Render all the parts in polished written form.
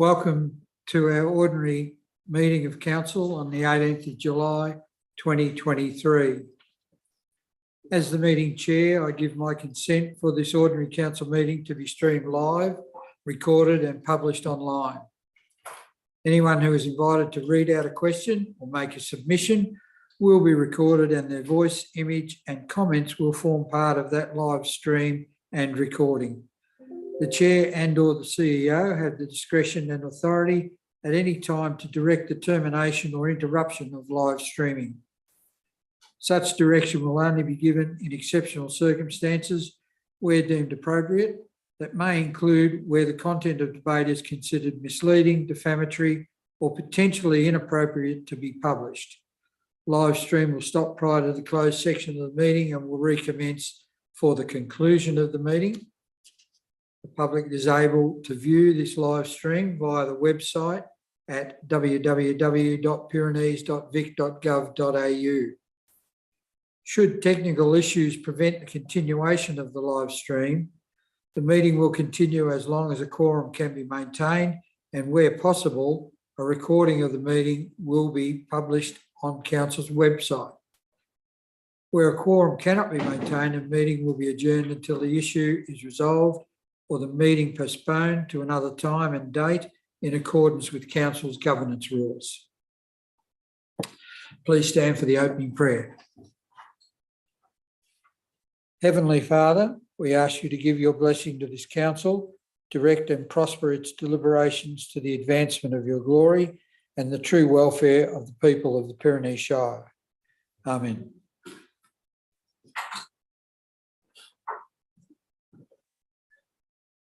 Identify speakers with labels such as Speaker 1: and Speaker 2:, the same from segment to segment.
Speaker 1: Welcome to our ordinary meeting of council on the 18th of July 2023. As the meeting chair, I give my consent for this ordinary council meeting to be streamed live, recorded and published online. Anyone who is invited to read out a question or make a submission will be recorded, and their voice, image and comments will form part of that live stream and recording. The chair and/or the CEO have the discretion and authority at any time to direct the termination or interruption of live streaming. Such direction will only be given in exceptional circumstances where deemed appropriate. That may include where the content of debate is considered misleading, defamatory or potentially inappropriate to be published. Live stream will stop prior to the closed section of the meeting and will recommence for the conclusion of the meeting. The public is able to view this live stream via the website at www.pyrenees.vic.gov.au. Should technical issues prevent the continuation of the live stream, the meeting will continue as long as a quorum can be maintained, and where possible, a recording of the meeting will be published on Council's website. Where a quorum cannot be maintained, a meeting will be adjourned until the issue is resolved or the meeting postponed to another time and date in accordance with Council's governance rules. Please stand for the opening prayer. Heavenly Father, we ask you to give your blessing to this council, direct and prosper its deliberations to the advancement of your glory and the true welfare of the people of the Pyrenees Shire. Amen.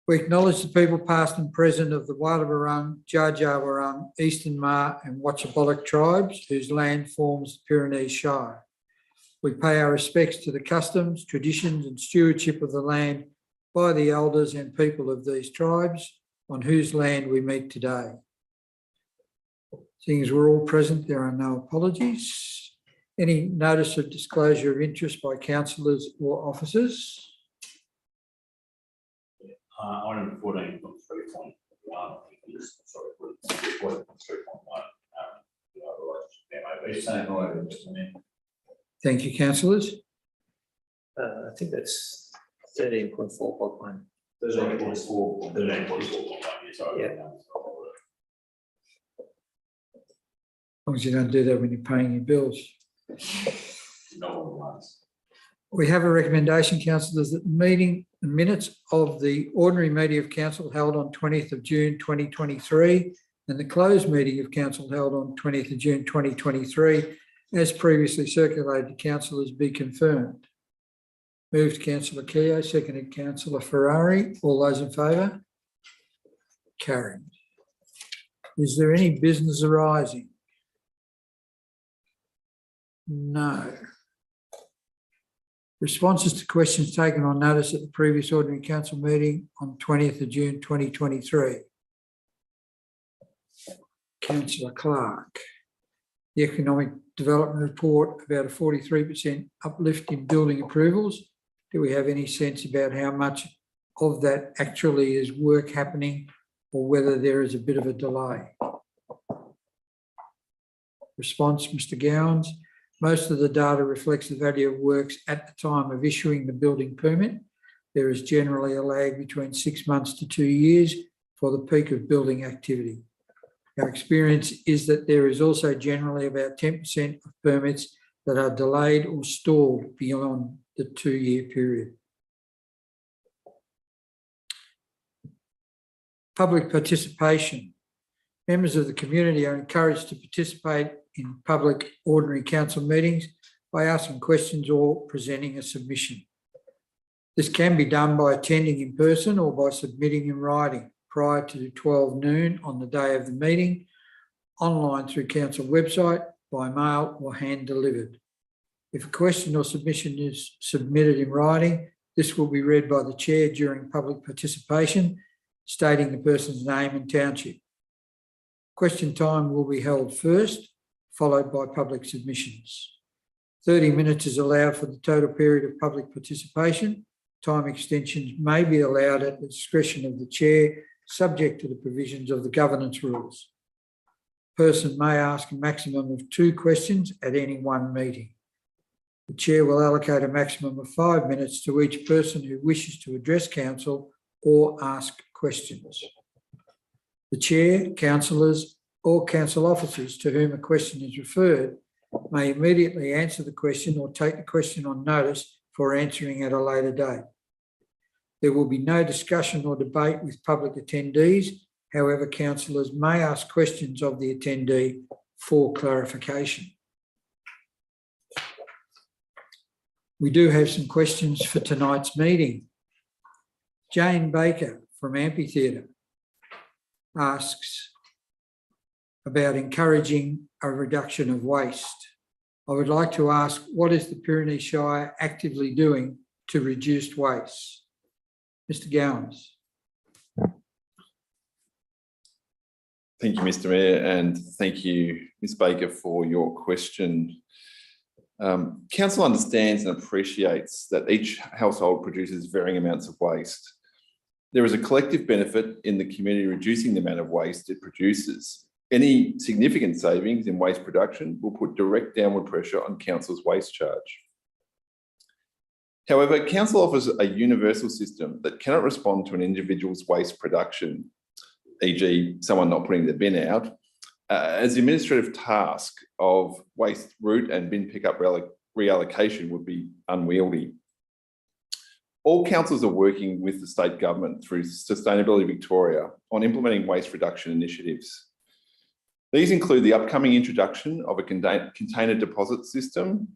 Speaker 1: We acknowledge the people past and present of the Wadawurrung, Dja Dja Wurrung, Eastern Ma and Watchaballock tribes whose land forms the Pyrenees Shire. We pay our respects to the customs, traditions and stewardship of the land by the elders and people of these tribes on whose land we meet today. Seeing as we're all present, there are no apologies. Any notice of disclosure of interest by councillors or officers?
Speaker 2: Item 14.3.1 is, sorry, 14.1.
Speaker 1: Thank you, councillors.
Speaker 3: I think that's 13.4.1.
Speaker 2: 13.4. 13.4. Sorry.
Speaker 1: As long as you don't do that when you're paying your bills.
Speaker 2: No one wants.
Speaker 1: We have a recommendation, councillors, that the minutes of the ordinary meeting of council held on 20th of June 2023 and the closed meeting of council held on 20th of June 2023, as previously circulated to councillors, be confirmed. Moved Councillor Keogh, seconded Councillor Ferrari. All those in favour? Carried. Is there any business arising? No. Responses to questions taken on notice at the previous ordinary council meeting on 20th of June 2023. Councillor Clark. The Economic Development Report about a 43% uplift in building approvals. Do we have any sense about how much of that actually is work happening or whether there is a bit of a delay? Response, Mr. Gowans. Most of the data reflects the value of works at the time of issuing the building permit. There is generally a lag between 6 months to 2 years for the peak of building activity. Our experience is that there is also generally about 10% of permits that are delayed or stalled beyond the 2-year period. Public participation. Members of the community are encouraged to participate in public ordinary council meetings by asking questions or presenting a submission. This can be done by attending in person or by submitting in writing prior to 12 noon on the day of the meeting, online through council website, by mail or hand delivered. If a question or submission is submitted in writing, this will be read by the chair during public participation, stating the person's name and township. Question time will be held first, followed by public submissions. 30 minutes is allowed for the total period of public participation. Time extensions may be allowed at the discretion of the chair, subject to the provisions of the governance rules. A person may ask a maximum of 2 questions at any one meeting. The chair will allocate a maximum of 5 minutes to each person who wishes to address council or ask questions. The chair, councillors, or council officers to whom a question is referred may immediately answer the question or take the question on notice for answering at a later date. There will be no discussion or debate with public attendees. However, councillors may ask questions of the attendee for clarification. We do have some questions for tonight's meeting. Jane Baker from Amphitheatre asks about encouraging a reduction of waste. I would like to ask, what is the Pyrenees Shire actively doing to reduce waste? Mr. Gowans.
Speaker 4: Thank you, Mr. Mayor, and thank you, Ms. Baker, for your question. Council understands and appreciates that each household produces varying amounts of waste. There is a collective benefit in the community reducing the amount of waste it produces. Any significant savings in waste production will put direct downward pressure on Council's waste charge. However, Council offers a universal system that cannot respond to an individual's waste production, e.g. someone not putting their bin out, as the administrative task of waste route and bin pickup reallocation would be unwieldy. All councils are working with the state government through Sustainability Victoria on implementing waste reduction initiatives. These include the upcoming introduction of a container deposit system.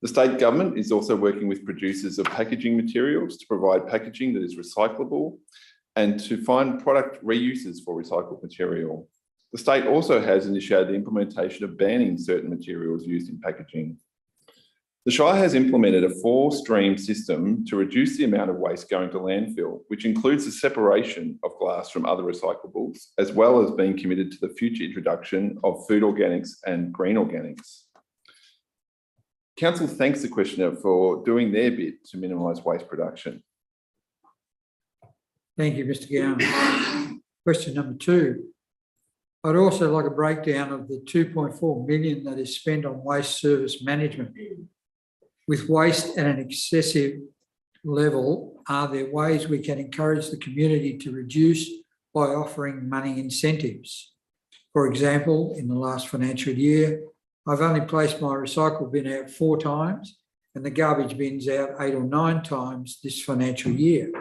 Speaker 4: The state government is also working with producers of packaging materials to provide packaging that is recyclable and to find product reuses for recycled material. The state also has initiated the implementation of banning certain materials used in packaging. The Shire has implemented a 4-stream system to reduce the amount of waste going to landfill, which includes the separation of glass from other recyclables, as well as being committed to the future introduction of food organics and green organics. Council thanks the questioner for doing their bit to minimise waste production.
Speaker 1: Thank you, Mr. Gowans. Question number 2. I'd also like a breakdown of the 2.4 million that is spent on waste service management. With waste at an excessive level, are there ways we can encourage the community to reduce by offering money incentives? For example, in the last financial year, I've only placed my recycle bin out 4 times and the garbage bin's out 8 or 9 times this financial year.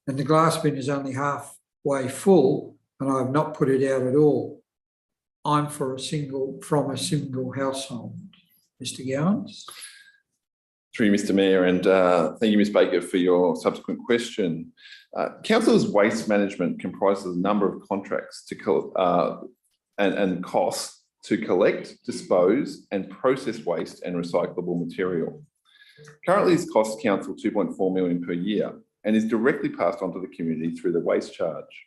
Speaker 1: And the glass bin is only halfway full and I've not put it out at all. I'm from a single household. Mr. Gowans.
Speaker 4: Through you, Mr. Mayor, and thank you, Ms. Baker, for your subsequent question. Council's waste management comprises a number of contracts and costs to collect, dispose, and process waste and recyclable material. Currently, this costs Council $2.4 million per year and is directly passed on to the community through the waste charge.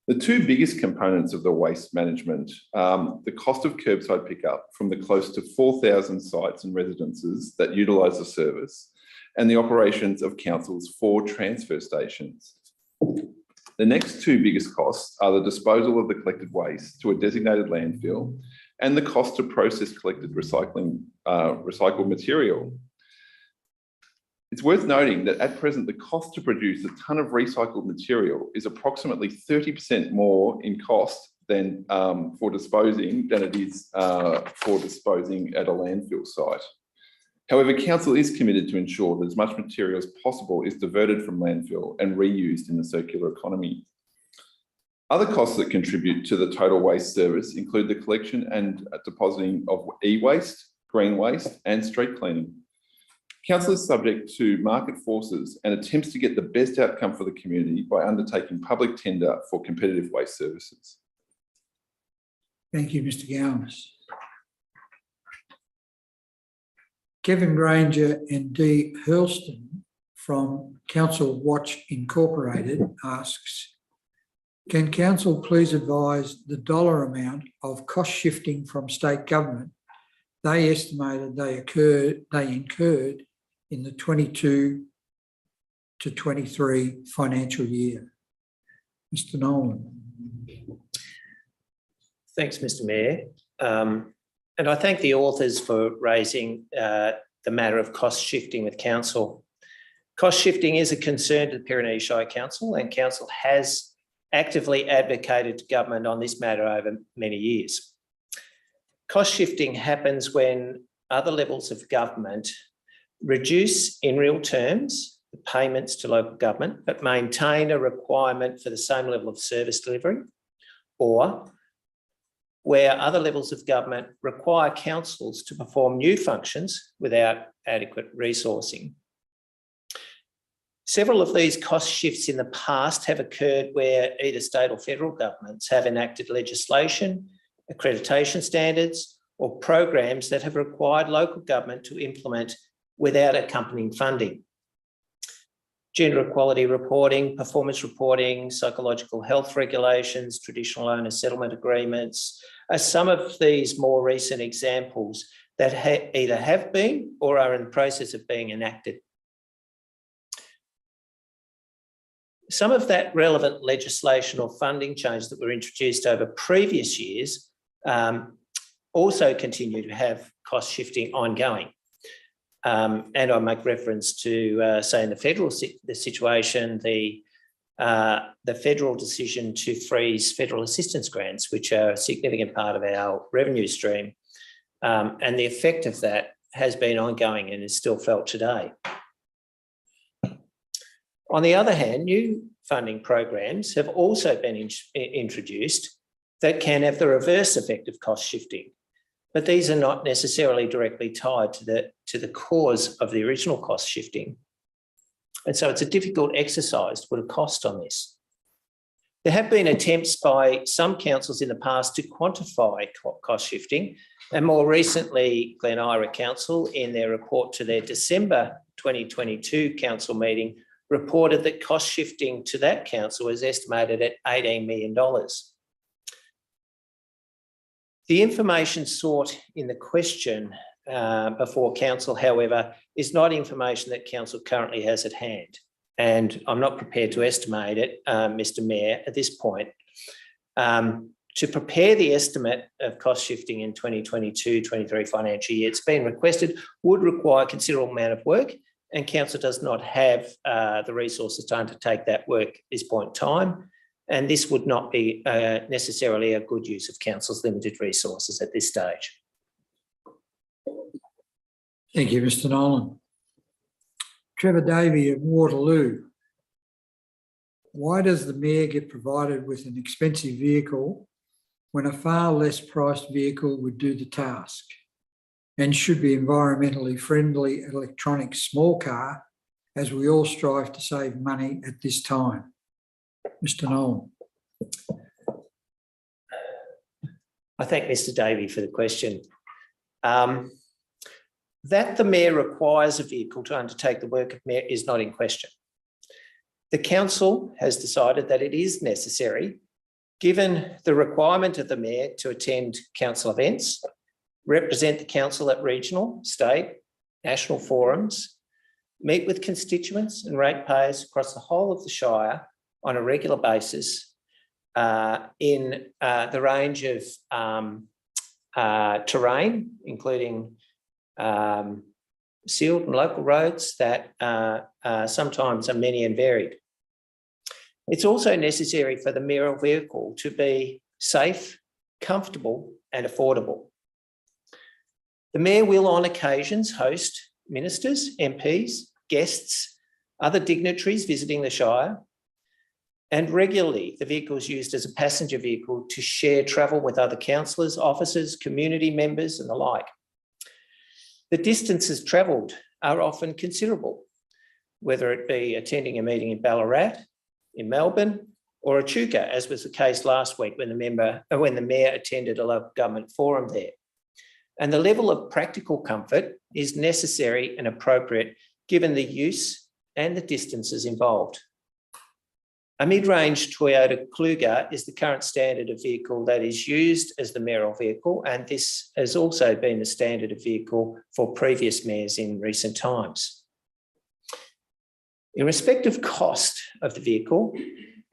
Speaker 4: The 2 biggest components of the waste management, the cost of curbside pickup from the close to 4,000 sites and residences that utilise the service, and the operations of Council's 4 transfer stations. The next 2 biggest costs are the disposal of the collected waste to a designated landfill and the cost to process collected recycled material. It's worth noting that at present, the cost to produce a tonne of recycled material is approximately 30% more in cost than for disposing than it is for disposing at a landfill site. However, Council is committed to ensure that as much material as possible is diverted from landfill and reused in the circular economy. Other costs that contribute to the total waste service include the collection and depositing of e-waste, green waste, and street cleaning. Council is subject to market forces and attempts to get the best outcome for the community by undertaking public tender for competitive waste services.
Speaker 1: Thank you, Mr. Gowans. Kevin Granger and Dee Hurlston from Council Watch Incorporated asks, can Council please advise the dollar amount of cost shifting from state government they estimated they incurred in the 22 to 23 financial year? Mr Nolan.
Speaker 3: Thanks, Mr Mayor. And I thank the authors for raising the matter of cost shifting with council. Cost shifting is a concern to the Pyrenees Shire Council, and council has actively advocated to government on this matter over many years. Cost shifting happens when other levels of government reduce in real terms the payments to local government, but maintain a requirement for the same level of service delivery, or where other levels of government require councils to perform new functions without adequate resourcing. Several of these cost shifts in the past have occurred where either state or federal governments have enacted legislation, accreditation standards, or programs that have required local government to implement without accompanying funding. Gender equality reporting, performance reporting, psychological health regulations, traditional owner settlement agreements are some of these more recent examples that either have been or are in the process of being enacted. Some of that relevant legislation or funding changes that were introduced over previous years also continue to have cost shifting ongoing. And I make reference to, say, in the federal situation, the federal decision to freeze federal assistance grants, which are a significant part of our revenue stream. And the effect of that has been ongoing and is still felt today. On the other hand, new funding programs have also been introduced that can have the reverse effect of cost shifting, but these are not necessarily directly tied to the cause of the original cost shifting. And so it's a difficult exercise to put a cost on this. There have been attempts by some councils in the past to quantify cost shifting, and more recently, Glen Ira Council, in their report to their December 2022 council meeting, reported that cost shifting to that council was estimated at $18 million. The information sought in the question before council, however, is not information that council currently has at hand. And I'm not prepared to estimate it, Mr Mayor, at this point. To prepare the estimate of cost shifting in 2022-23 financial year, it's been requested, would require a considerable amount of work, and council does not have the resources to undertake that work at this point in time. And this would not be necessarily a good use of council's limited resources at this stage.
Speaker 1: Thank you, Mr Nolan. Trevor Davey of Waterloo. Why does the Mayor get provided with an expensive vehicle when a far less priced vehicle would do the task and should be environmentally friendly electronic small car, as we all strive to save money at this time? Mr Nolan.
Speaker 3: I thank Mr Davey for the question. That the Mayor requires a vehicle to undertake the work of Mayor is not in question. The Council has decided that it is necessary, given the requirement of the Mayor to attend Council events, represent the Council at regional, state, national forums, meet with constituents and ratepayers across the whole of the Shire on a regular basis in the range of terrain, including sealed and local roads that sometimes are many and varied. It's also necessary for the mayoral vehicle to be safe, comfortable and affordable. The Mayor will on occasions host ministers, MPs, guests, other dignitaries visiting the Shire, and regularly the vehicle is used as a passenger vehicle to share travel with other councillors, officers, community members and the like. The distances travelled are often considerable, whether it be attending a meeting in Ballarat, in Melbourne or Echuca, as was the case last week when the Mayor attended a local government forum there. And the level of practical comfort is necessary and appropriate given the use and the distances involved. A mid-range Toyota Kluger is the current standard of vehicle that is used as the mayoral vehicle, and this has also been the standard of vehicle for previous mayors in recent times. In respect of cost of the vehicle,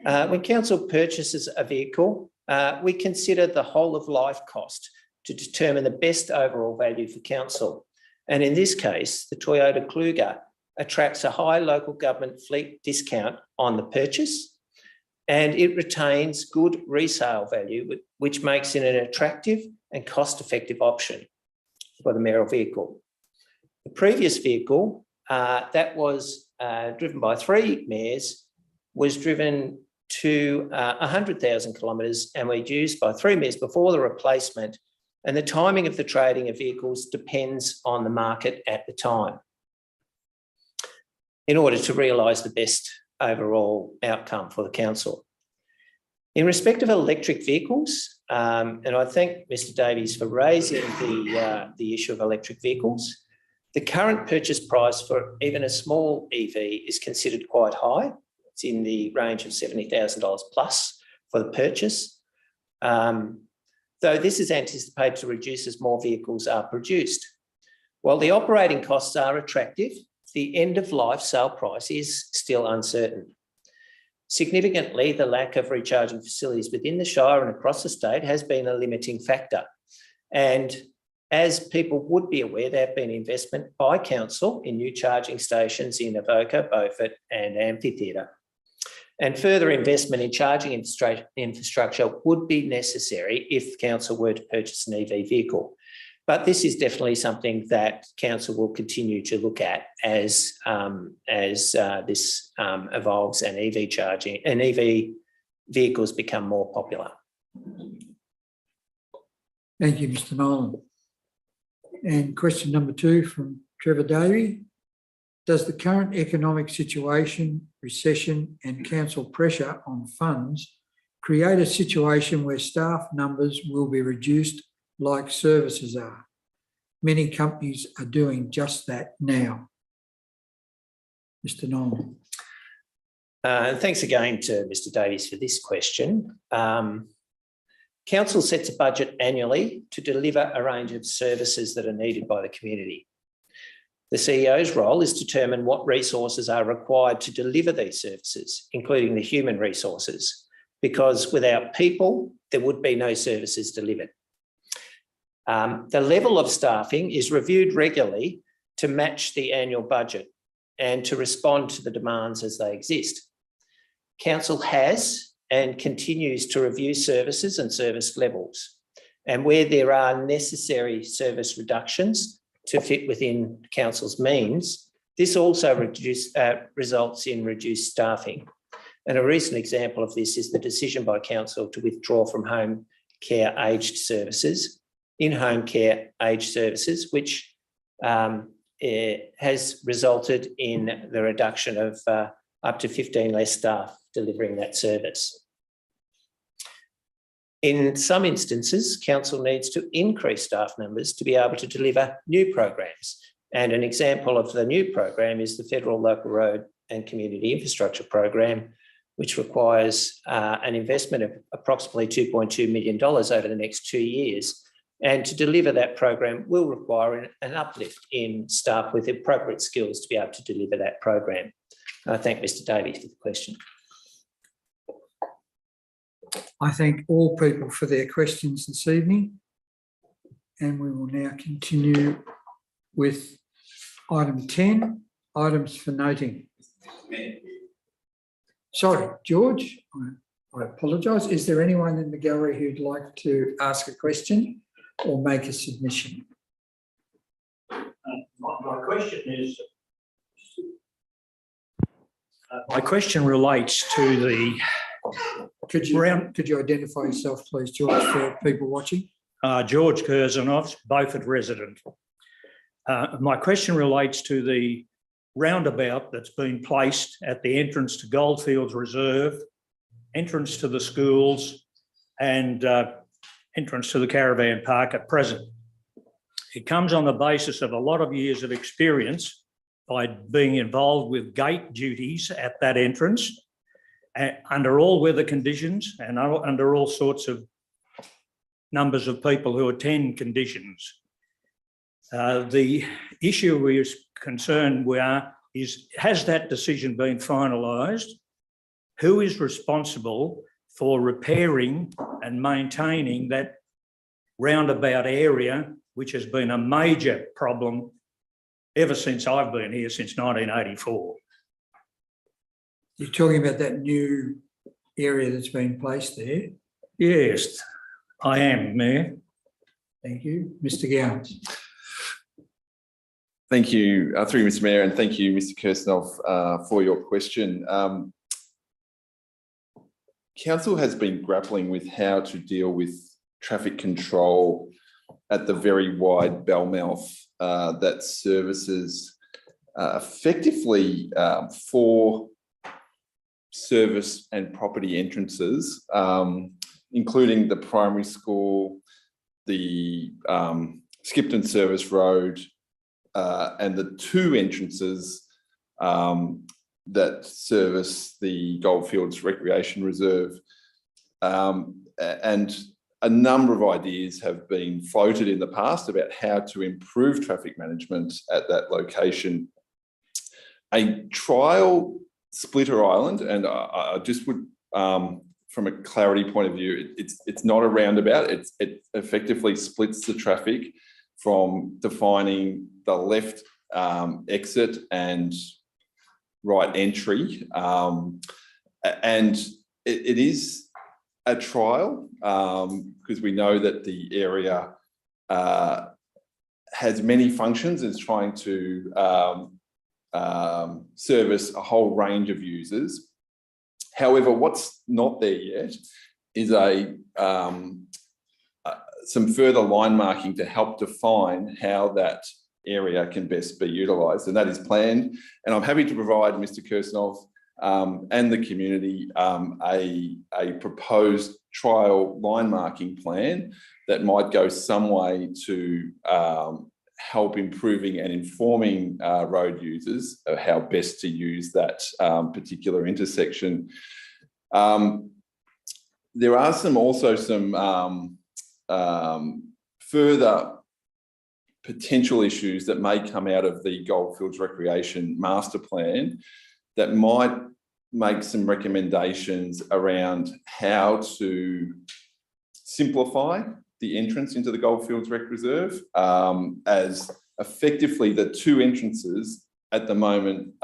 Speaker 3: When council purchases a vehicle, we consider the whole of life cost to determine the best overall value for council. And in this case, the Toyota Kluger attracts a high local government fleet discount on the purchase, and it retains good resale value, which makes it an attractive and cost-effective option for the mayoral vehicle. The previous vehicle that was driven by 3 mayors was driven to 100,000 kilometres and was used by 3 mayors before the replacement, and the timing of the trading of vehicles depends on the market at the time in order to realise the best overall outcome for the council. In respect of electric vehicles, and I thank Mr Davies for raising the issue of electric vehicles, the current purchase price for even a small EV is considered quite high. It's in the range of $70,000 plus for the purchase, though this is anticipated to reduce as more vehicles are produced. While the operating costs are attractive, the end-of-life sale price is still uncertain. Significantly, the lack of recharging facilities within the Shire and across the state has been a limiting factor. And as people would be aware, there have been investment by council in new charging stations in Avoca, Beaufort and Amphitheatre. And further investment in charging infrastructure would be necessary if council were to purchase an EV vehicle. But this is definitely something that council will continue to look at as this evolves and EV vehicles become more popular.
Speaker 1: Thank you, Mr Nolan. And question number 2 from Trevor Davey. Does the current economic situation, recession and council pressure on funds create a situation where staff numbers will be reduced like services are? Many companies are doing just that now. Mr Nolan.
Speaker 3: Thanks again to Mr Davies for this question. Council sets a budget annually to deliver a range of services that are needed by the community. The CEO's role is to determine what resources are required to deliver these services, including the human resources, because without people, there would be no services delivered. The level of staffing is reviewed regularly to match the annual budget and to respond to the demands as they exist. Council has and continues to review services and service levels, and where there are necessary service reductions to fit within council's means, this also results in reduced staffing. And a recent example of this is the decision by council to withdraw from home care aged services, in-home care aged services, which has resulted in the reduction of up to 15 less staff delivering that service. In some instances, council needs to increase staff numbers to be able to deliver new programs. And an example of the new program is the Federal Local Road and Community Infrastructure Program, which requires an investment of approximately $2.2 million over the next 2 years. And to deliver that program will require an uplift in staff with appropriate skills to be able to deliver that program. I thank Mr Davies for the question.
Speaker 1: I thank all people for their questions this evening, and we will now continue with item 10, items for noting. Sorry, George, I apologise. Is there anyone in the gallery who'd like to ask a question or make a submission?
Speaker 5: My question is, my question relates to the
Speaker 1: Could you identify yourself, please, George, for people watching?
Speaker 5: George Kurzanoff, Beaufort resident. My question relates to the roundabout that's been placed at the entrance to Goldfields Reserve, entrance to the schools and entrance to the caravan park at present. It comes on the basis of a lot of years of experience by being involved with gate duties at that entrance under all weather conditions and under all sorts of numbers of people who attend conditions. The issue we're concerned is, has that decision been finalised? who is responsible for repairing and maintaining that roundabout area, which has been a major problem ever since I've been here, since 1984.
Speaker 1: You're talking about that new area that's been placed there.
Speaker 5: Yes, I am, Mayor.
Speaker 1: Thank you. Mr. Gowans.
Speaker 4: Thank you, through you, Mr. Mayor, and thank you, Mr. Kirstenov, for your question. Council has been grappling with how to deal with traffic control at the very wide bellmouth that services effectively 4 service and property entrances, including the primary school, the Skipton Service Road, and the 2 entrances that service the Goldfields Recreation Reserve. And a number of ideas have been floated in the past about how to improve traffic management at that location. A trial splitter island, and I just would, from a clarity point of view, it's not a roundabout. It effectively splits the traffic from defining the left exit and right entry. And it is a trial because we know that the area has many functions. It's trying to service a whole range of users. However, what's not there yet is some further line marking to help define how that area can best be utilised, and that is planned. And I'm happy to provide Mr. Kirstenov and the community a proposed trial line marking plan that might go some way to help improving and informing road users of how best to use that particular intersection. There are also some further potential issues that may come out of the Goldfields Recreation Master Plan that might make some recommendations around how to simplify the entrance into the Goldfields Rec Reserve, as effectively the 2 entrances at the moment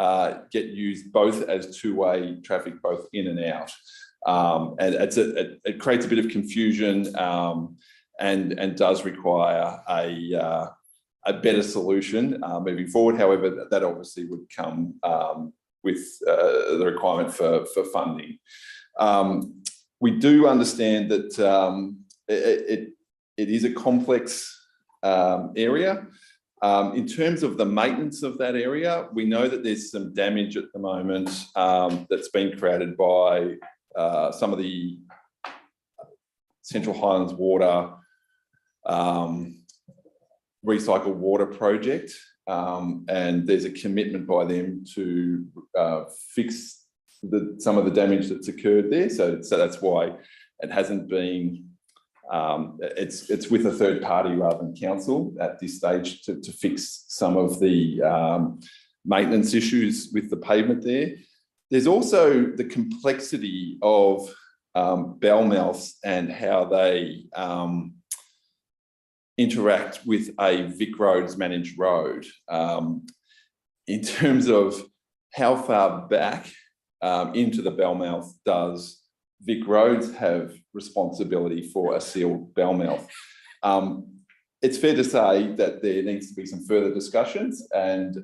Speaker 4: get used both as 2-way traffic, both in and out. And it creates a bit of confusion and does require a better solution moving forward. However, that obviously would come with the requirement for funding. We do understand that it is a complex area. In terms of the maintenance of that area, we know that there's some damage at the moment that's been created by some of the Central Highlands Water recycled water project, and there's a commitment by them to fix some of the damage that's occurred there. So that's why it hasn't been. It's with a third party rather than council at this stage to fix some of the maintenance issues with the pavement there. There's also the complexity of bellmouths and how they interact with a Vic Roads managed road in terms of how far back into the bellmouth does Vic Roads have responsibility for a sealed bellmouth. It's fair to say that there needs to be some further discussions and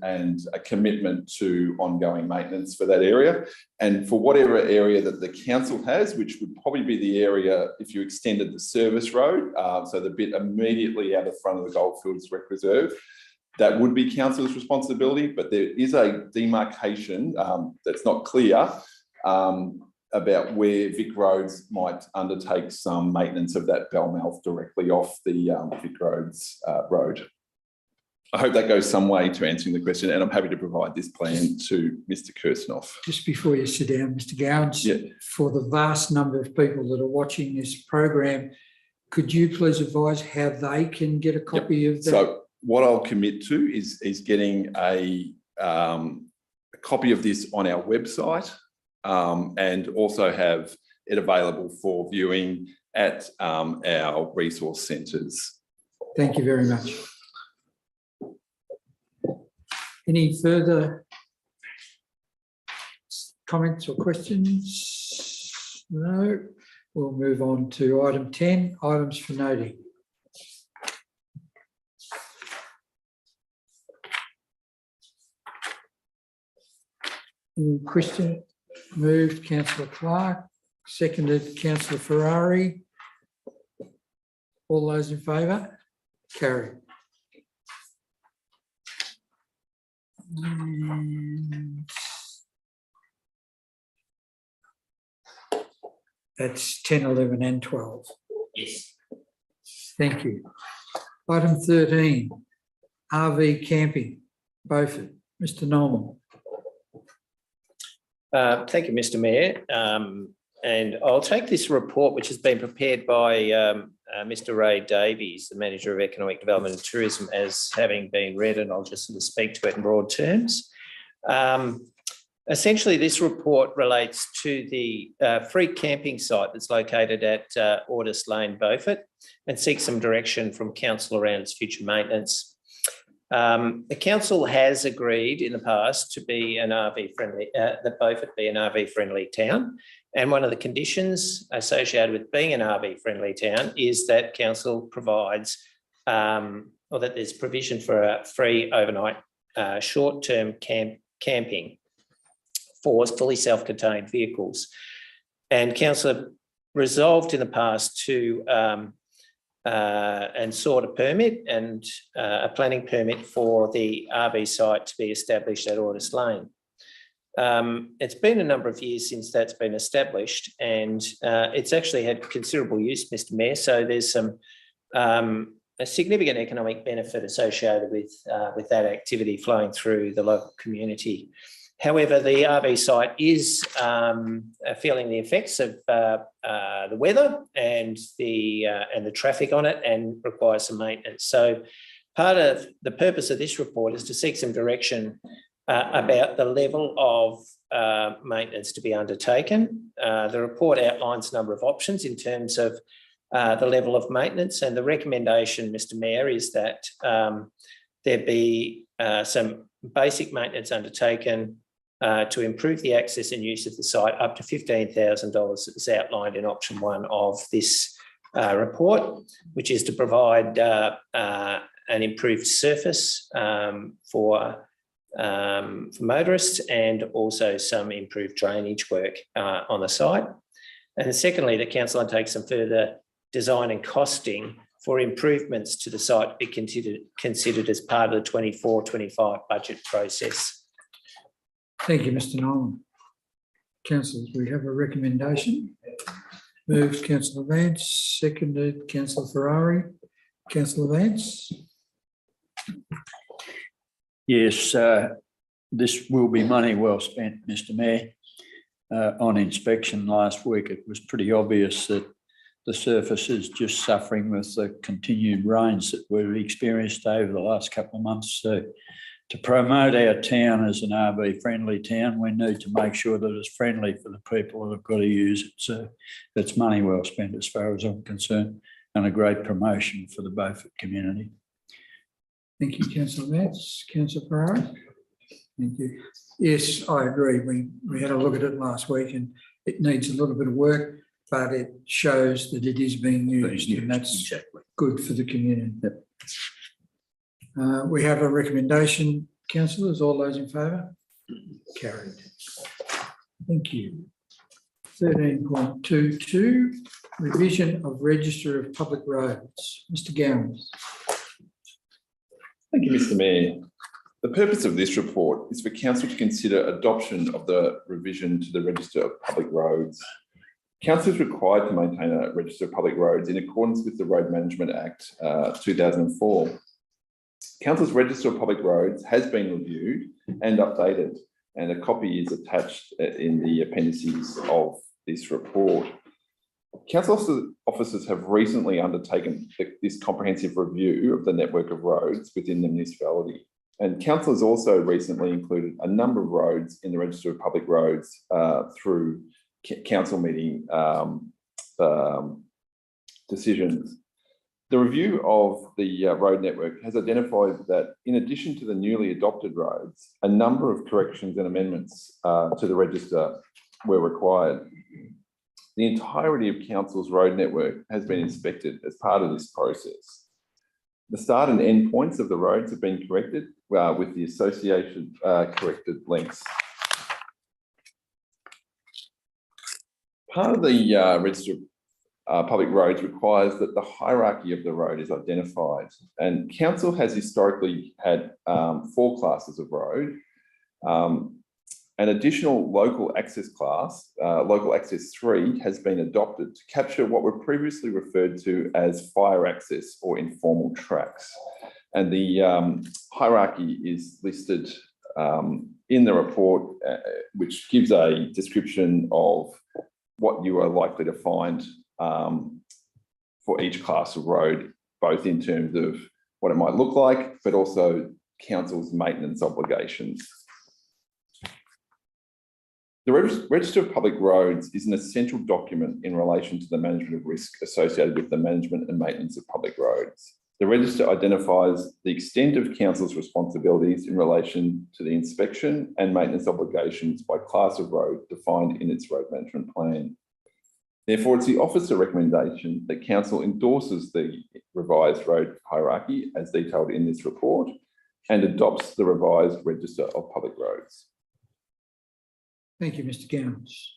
Speaker 4: a commitment to ongoing maintenance for that area. And for whatever area that the council has, which would probably be the area if you extended the service road, so the bit immediately out of front of the Goldfields Rec Reserve, that would be council's responsibility. But there is a demarcation that's not clear about where Vic Roads might undertake some maintenance of that bellmouth directly off the Vic Roads road. I hope that goes some way to answering the question, and I'm happy to provide this plan to Mr. Kirstenov.
Speaker 1: Just before you sit down, Mr. Gowans,
Speaker 4: Yeah.
Speaker 1: for the vast number of people that are watching this program, could you please advise how they can get a copy of that?
Speaker 4: So what I'll commit to is getting a copy of this on our website. and also have it available for viewing at our resource centres.
Speaker 1: Thank you very much. Any further comments or questions? No. We'll move on to item 10, items for noting. Any question? Moved, Councillor Clark, seconded, Councillor Ferrari. All those in favour? Carried. And that's 10, 11 and 12.
Speaker 3: Yes.
Speaker 1: Thank you. Item 13, RV camping, Beaufort. Mr. Norman.
Speaker 3: Thank you, Mr. Mayor. And I'll take this report, which has been prepared by Mr. Ray Davies, the Manager of Economic Development and Tourism, as having been read, and I'll just sort of speak to it in broad terms. Essentially, this report relates to the free camping site that's located at Audis Lane, Beaufort, and seeks some direction from council around its future maintenance. The council has agreed in the past to be an RV friendly, that Beaufort be an RV friendly town. And one of the conditions associated with being an RV friendly town is that council provides, or that there's provision for a free overnight short-term camping for fully self-contained vehicles. And council resolved in the past to and sought a permit and a planning permit for the RV site to be established at Audis Lane. It's been a number of years since that's been established, and it's actually had considerable use, Mr. Mayor. So there's some a significant economic benefit associated with that activity flowing through the local community. However, the RV site is feeling the effects of the weather and the traffic on it, and requires some maintenance. So part of the purpose of this report is to seek some direction about the level of maintenance to be undertaken. The report outlines a number of options in terms of the level of maintenance, and the recommendation, Mr. Mayor, is that there be some basic maintenance undertaken to improve the access and use of the site up to $15,000 as outlined in option 1 of this report, which is to provide an improved surface for motorists, and also some improved drainage work on the site. And secondly, the council undertakes some further design and costing for improvements to the site be considered as part of the 24-25 budget process.
Speaker 1: Thank you, Mr. Nolan. Councillors, we have a recommendation. Moved, Councillor Vance, seconded, Councillor Ferrari. Councillor Vance.
Speaker 6: Yes, this will be money well spent, Mr. Mayor. On inspection last week, it was pretty obvious that the surface is just suffering with the continued rains that we've experienced over the last couple of months. So to promote our town as an RV friendly town, we need to make sure that it's friendly for the people that have got to use it. So it's money well spent as far as I'm concerned, and a great promotion for the Beaufort community.
Speaker 1: Thank you, Councillor Vance. Councillor Ferrari. Thank you. Yes, I agree. We had a look at it last week, and it needs a little bit of work, but it shows that it is being used, and that's exactly good for the community. Yep. We have a recommendation, councillors. All those in favour? Carried. Thank you. 13.22, revision of Register of Public Roads. Mr. Gowans.
Speaker 4: Thank you, Mr. Mayor. The purpose of this report is for council to consider adoption of the revision to the Register of Public Roads. Council is required to maintain a Register of Public Roads in accordance with the Road Management Act 2004. Council's Register of Public Roads has been reviewed and updated, and a copy is attached in the appendices of this report. Council officers have recently undertaken this comprehensive review of the network of roads within the municipality. And council has also recently included a number of roads in the Register of Public Roads through council meeting decisions. The review of the road network has identified that in addition to the newly adopted roads, a number of corrections and amendments to the register were required. The entirety of council's road network has been inspected as part of this process. The start and end points of the roads have been corrected with the associated corrected lengths. Part of the Register of Public Roads requires that the hierarchy of the road is identified, and council has historically had 4 classes of road. An additional local access class, local access 3, has been adopted to capture what were previously referred to as fire access or informal tracks. And the hierarchy is listed in the report, which gives a description of what you are likely to find for each class of road, both in terms of what it might look like, but also council's maintenance obligations. The Register of Public Roads is an essential document in relation to the management of risk associated with the management and maintenance of public roads. The register identifies the extent of council's responsibilities in relation to the inspection and maintenance obligations by class of road defined in its road management plan. Therefore, it's the officer recommendation that council endorses the revised road hierarchy as detailed in this report and adopts the revised Register of Public Roads.
Speaker 1: Thank you, Mr. Gowans.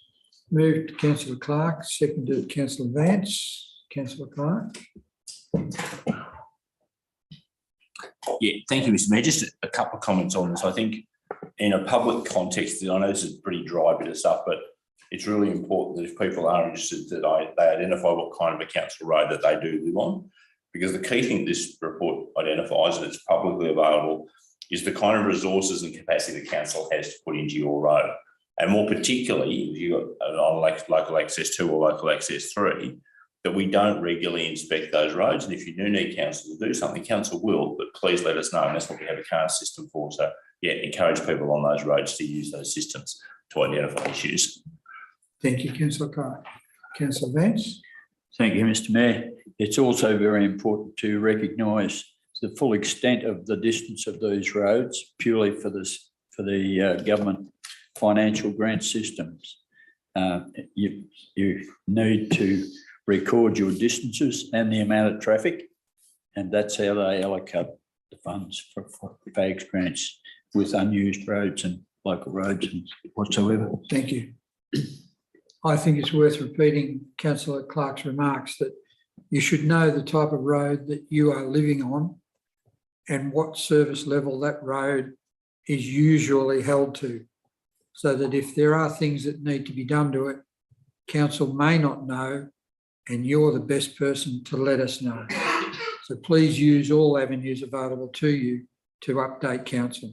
Speaker 1: Moved to Councillor Clark, seconded Councillor Vance. Councillor Clark.
Speaker 2: Yeah, thank you, Mr. Mayor. Just a couple of comments on this. I think in a public context, I know this is a pretty dry bit of stuff, but it's really important that if people are interested, that they identify what kind of a council road that they do live on. Because the key thing this report identifies, and it's publicly available, is the kind of resources and capacity the council has to put into your road. And more particularly, if you've got local access 2 or local access 3, that we don't regularly inspect those roads. And if you do need council to do something, council will, but please let us know. And that's what we have a current system for. So yeah, encourage people on those roads to use those systems to identify issues.
Speaker 1: Thank you, Councillor Clark. Councillor Vance.
Speaker 6: Thank you, Mr. Mayor. It's also very important to recognise the full extent of the distance of these roads purely for the government financial grant systems. You need to record your distances and the amount of traffic, and that's how they allocate the funds for FAGS grants with unused roads and local roads and whatsoever.
Speaker 1: Thank you. I think it's worth repeating Councillor Clark's remarks that you should know the type of road that you are living on and what service level that road is usually held to, so that if there are things that need to be done to it, council may not know, and you're the best person to let us know. So please use all avenues available to you to update council.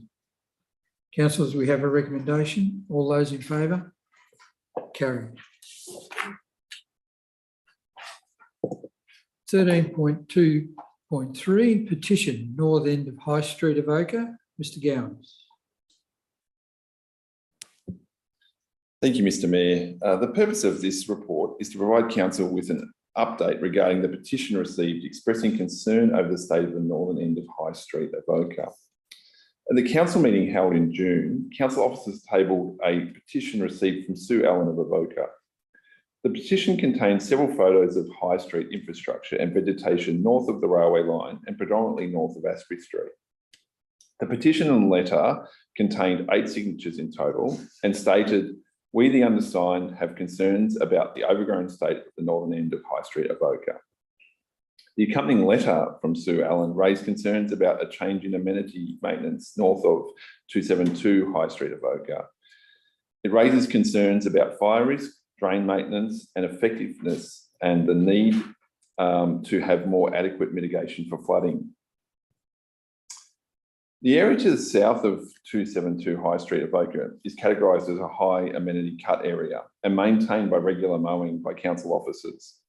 Speaker 1: Councillors, we have a recommendation. All those in favour? Carried. 13.2.3, petition, north end of High Street, Avoca. Mr. Gowans.
Speaker 4: Thank you, Mr. Mayor. The purpose of this report is to provide council with an update regarding the petition received expressing concern over the state of the northern end of High Street, Avoca. At the council meeting held in June, council officers tabled a petition received from Sue Allen of Avoca. The petition contains several photos of High Street infrastructure and vegetation north of the railway line and predominantly north of Asprey Street. The petition and letter contained 8 signatures in total and stated, "We, the undersigned, have concerns about the overgrown state of the northern end of High Street, Avoca." The accompanying letter from Sue Allen raised concerns about a change in amenity maintenance north of 272 High Street, Avoca. It raises concerns about fire risk, drain maintenance and effectiveness, and the need to have more adequate mitigation for flooding. The area to the south of 272 High Street, Avoca is categorised as a high amenity cut area and maintained by regular mowing by council officers.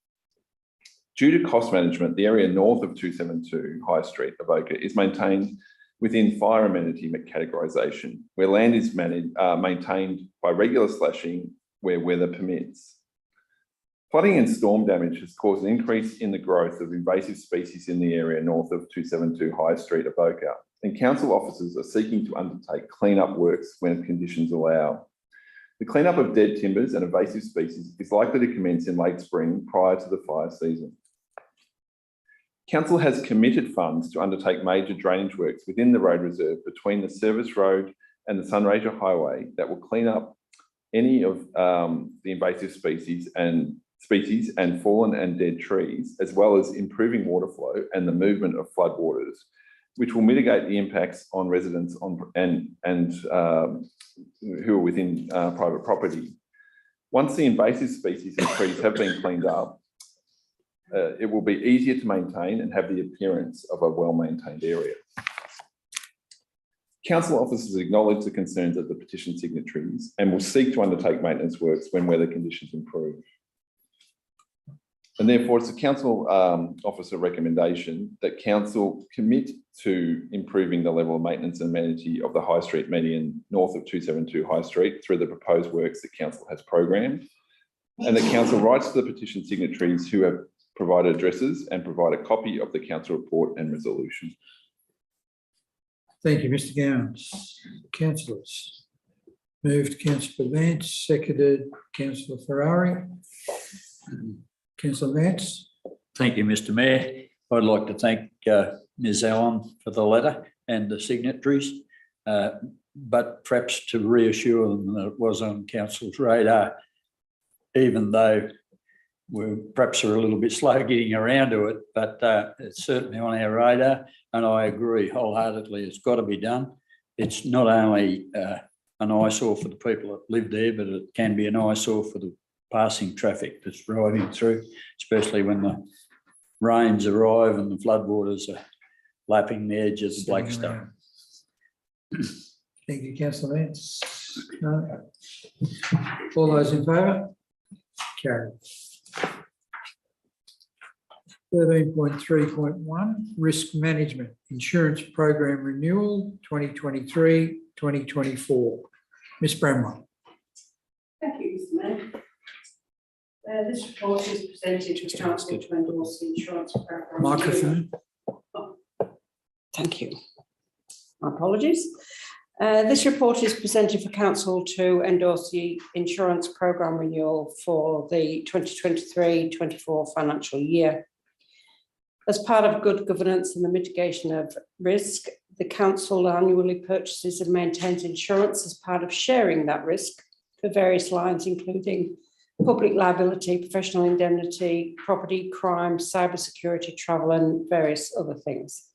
Speaker 4: Due to cost management, the area north of 272 High Street, Avoca is maintained within fire amenity categorisation, where land is maintained by regular slashing where weather permits. Flooding and storm damage has caused an increase in the growth of invasive species in the area north of 272 High Street, Avoca, and council officers are seeking to undertake clean-up works when conditions allow. The clean-up of dead timbers and invasive species is likely to commence in late spring prior to the fire season. Council has committed funds to undertake major drainage works within the road reserve between the Service Road and the Sunraysia Highway that will clean up any of the invasive species and fallen and dead trees, as well as improving water flow and the movement of floodwaters, which will mitigate the impacts on residents who are within private property. Once the invasive species and trees have been cleaned up, it will be easier to maintain and have the appearance of a well-maintained area. Council officers acknowledge the concerns of the petition signatories and will seek to undertake maintenance works when weather conditions improve. And therefore, it's a council officer recommendation that council commit to improving the level of maintenance and amenity of the High Street median north of 272 High Street through the proposed works that council has programmed, and that council writes to the petition signatories who have provided addresses and provide a copy of the council report and resolution.
Speaker 1: Thank you, Mr. Gowans. Councillors. Moved Councillor Vance, seconded Councillor Ferrari. Councillor Vance.
Speaker 6: Thank you, Mr. Mayor. I'd like to thank Ms. Allen for the letter and the signatories, but perhaps to reassure them that it was on council's radar, even though we perhaps are a little bit slow getting around to it, but it's certainly on our radar, and I agree wholeheartedly it's got to be done. It's not only an eyesore for the people that live there, but it can be an eyesore for the passing traffic that's driving through, especially when the rains arrive and the floodwaters are lapping the edge of the Blackstone.
Speaker 1: Thank you, Councillor Vance. No. All those in favour? Carried. 13.3.1 Risk Management Insurance Program Renewal 2023-2024. Ms. Bramwell.
Speaker 7: Thank you, Mr. Mayor. This report is presented to council to endorse the insurance program.
Speaker 1: Microphone.
Speaker 7: Thank you. My apologies. This report is presented for council to endorse the insurance program renewal for the 2023-24 financial year. As part of good governance and the mitigation of risk, the council annually purchases and maintains insurance as part of sharing that risk for various lines, including public liability, professional indemnity, property, crime, cybersecurity, travel, and various other things.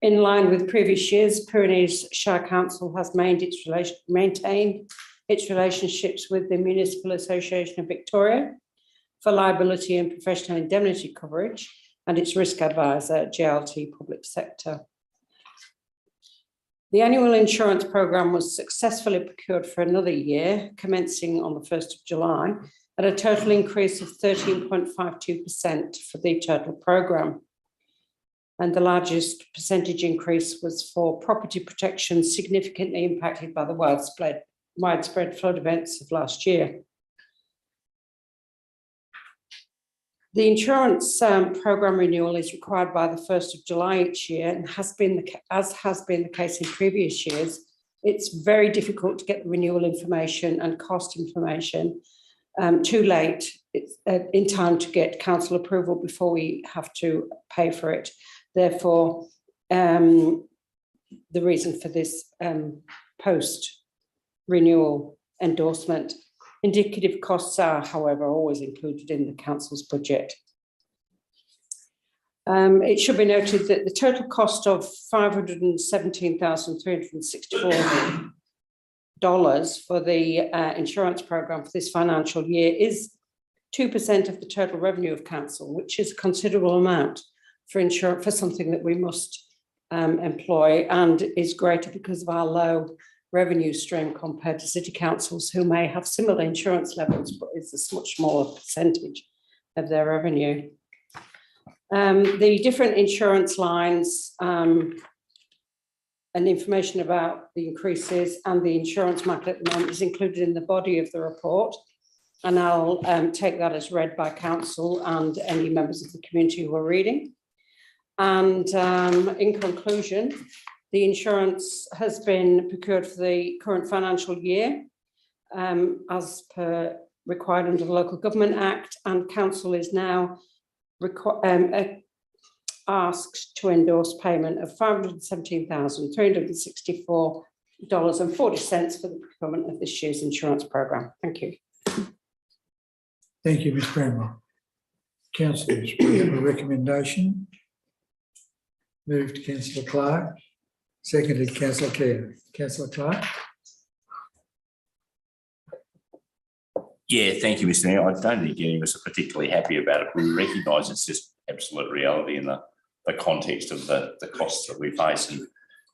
Speaker 7: In line with previous years, Pyrenees Shire Council has maintained its relationships with the Municipal Association of Victoria for liability and professional indemnity coverage, and its risk advisor, GLT Public Sector. The annual insurance programme was successfully procured for another year, commencing on the 1st of July, at a total increase of 13.52% for the total programme. And the largest percentage increase was for property protection, significantly impacted by the widespread flood events of last year. The insurance programme renewal is required by the 1st of July each year, and as has been the case in previous years. It's very difficult to get the renewal information and cost information too late in time to get council approval before we have to pay for it. Therefore, the reason for this post-renewal endorsement. Indicative costs are, however, always included in the council's budget. It should be noted that the total cost of $517,364 for the insurance programme for this financial year is 2% of the total revenue of council, which is a considerable amount for something that we must employ, and is greater because of our low revenue stream compared to city councils who may have similar insurance levels, but it's a much smaller percentage of their revenue. The different insurance lines and information about the increases and the insurance market at the moment is included in the body of the report. And I'll take that as read by council and any members of the community who are reading. And in conclusion, the insurance has been procured for the current financial year as per required under the Local Government Act, and council is now asked to endorse payment of $517,364.40 for the procurement of this year's insurance programme. Thank you.
Speaker 1: Thank you, Ms Bramwell. Councillors, we have a recommendation. Moved Councillor Clark, seconded Councillor Kerr. Councillor Clark.
Speaker 2: Yeah, thank you, Mr. Mayor. I don't think any of us are particularly happy about it. We recognise it's just absolute reality in the context of the costs that we face. And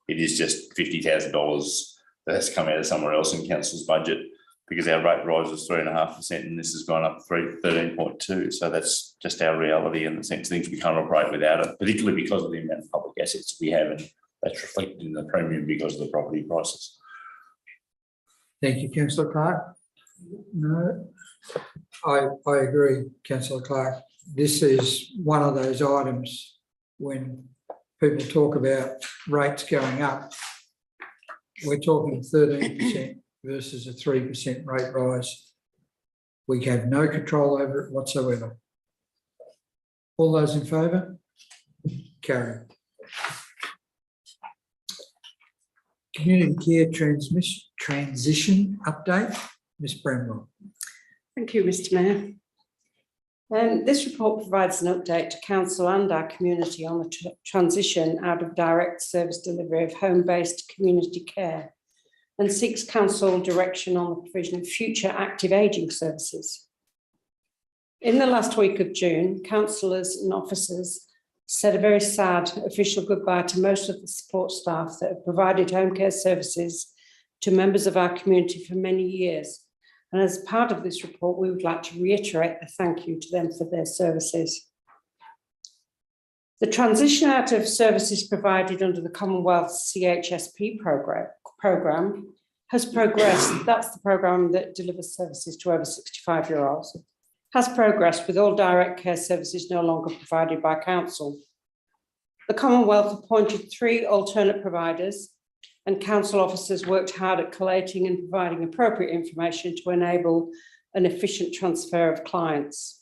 Speaker 2: it is just $50,000 that has come out of somewhere else in council's budget, because our rate rise was 3.5% and this has gone up 13.2%. So that's just our reality in the sense of things we can't operate without it, particularly because of the amount of public assets we have, and that's reflected in the premium because of the property prices.
Speaker 1: Thank you, Councillor Clark. No, I agree, Councillor Clark. This is one of those items when people talk about rates going up, we're talking 13% versus a 3% rate rise. We have no control over it whatsoever. All those in favour? Carried. Community care transition update. Ms Bramwell.
Speaker 7: Thank you, Mr Mayor. This report provides an update to council and our community on the transition out of direct service delivery of home-based community care, and seeks council direction on the provision of future active ageing services. In the last week of June, councillors and officers said a very sad official goodbye to most of the support staff that have provided home care services to members of our community for many years. And as part of this report, we would like to reiterate a thank you to them for their services. The transition out of services provided under the Commonwealth CHSP programme has progressed. That's the programme that delivers services to over 65-year-olds. Has progressed with all direct care services no longer provided by council. The Commonwealth appointed 3 alternate providers, and council officers worked hard at collating and providing appropriate information to enable an efficient transfer of clients.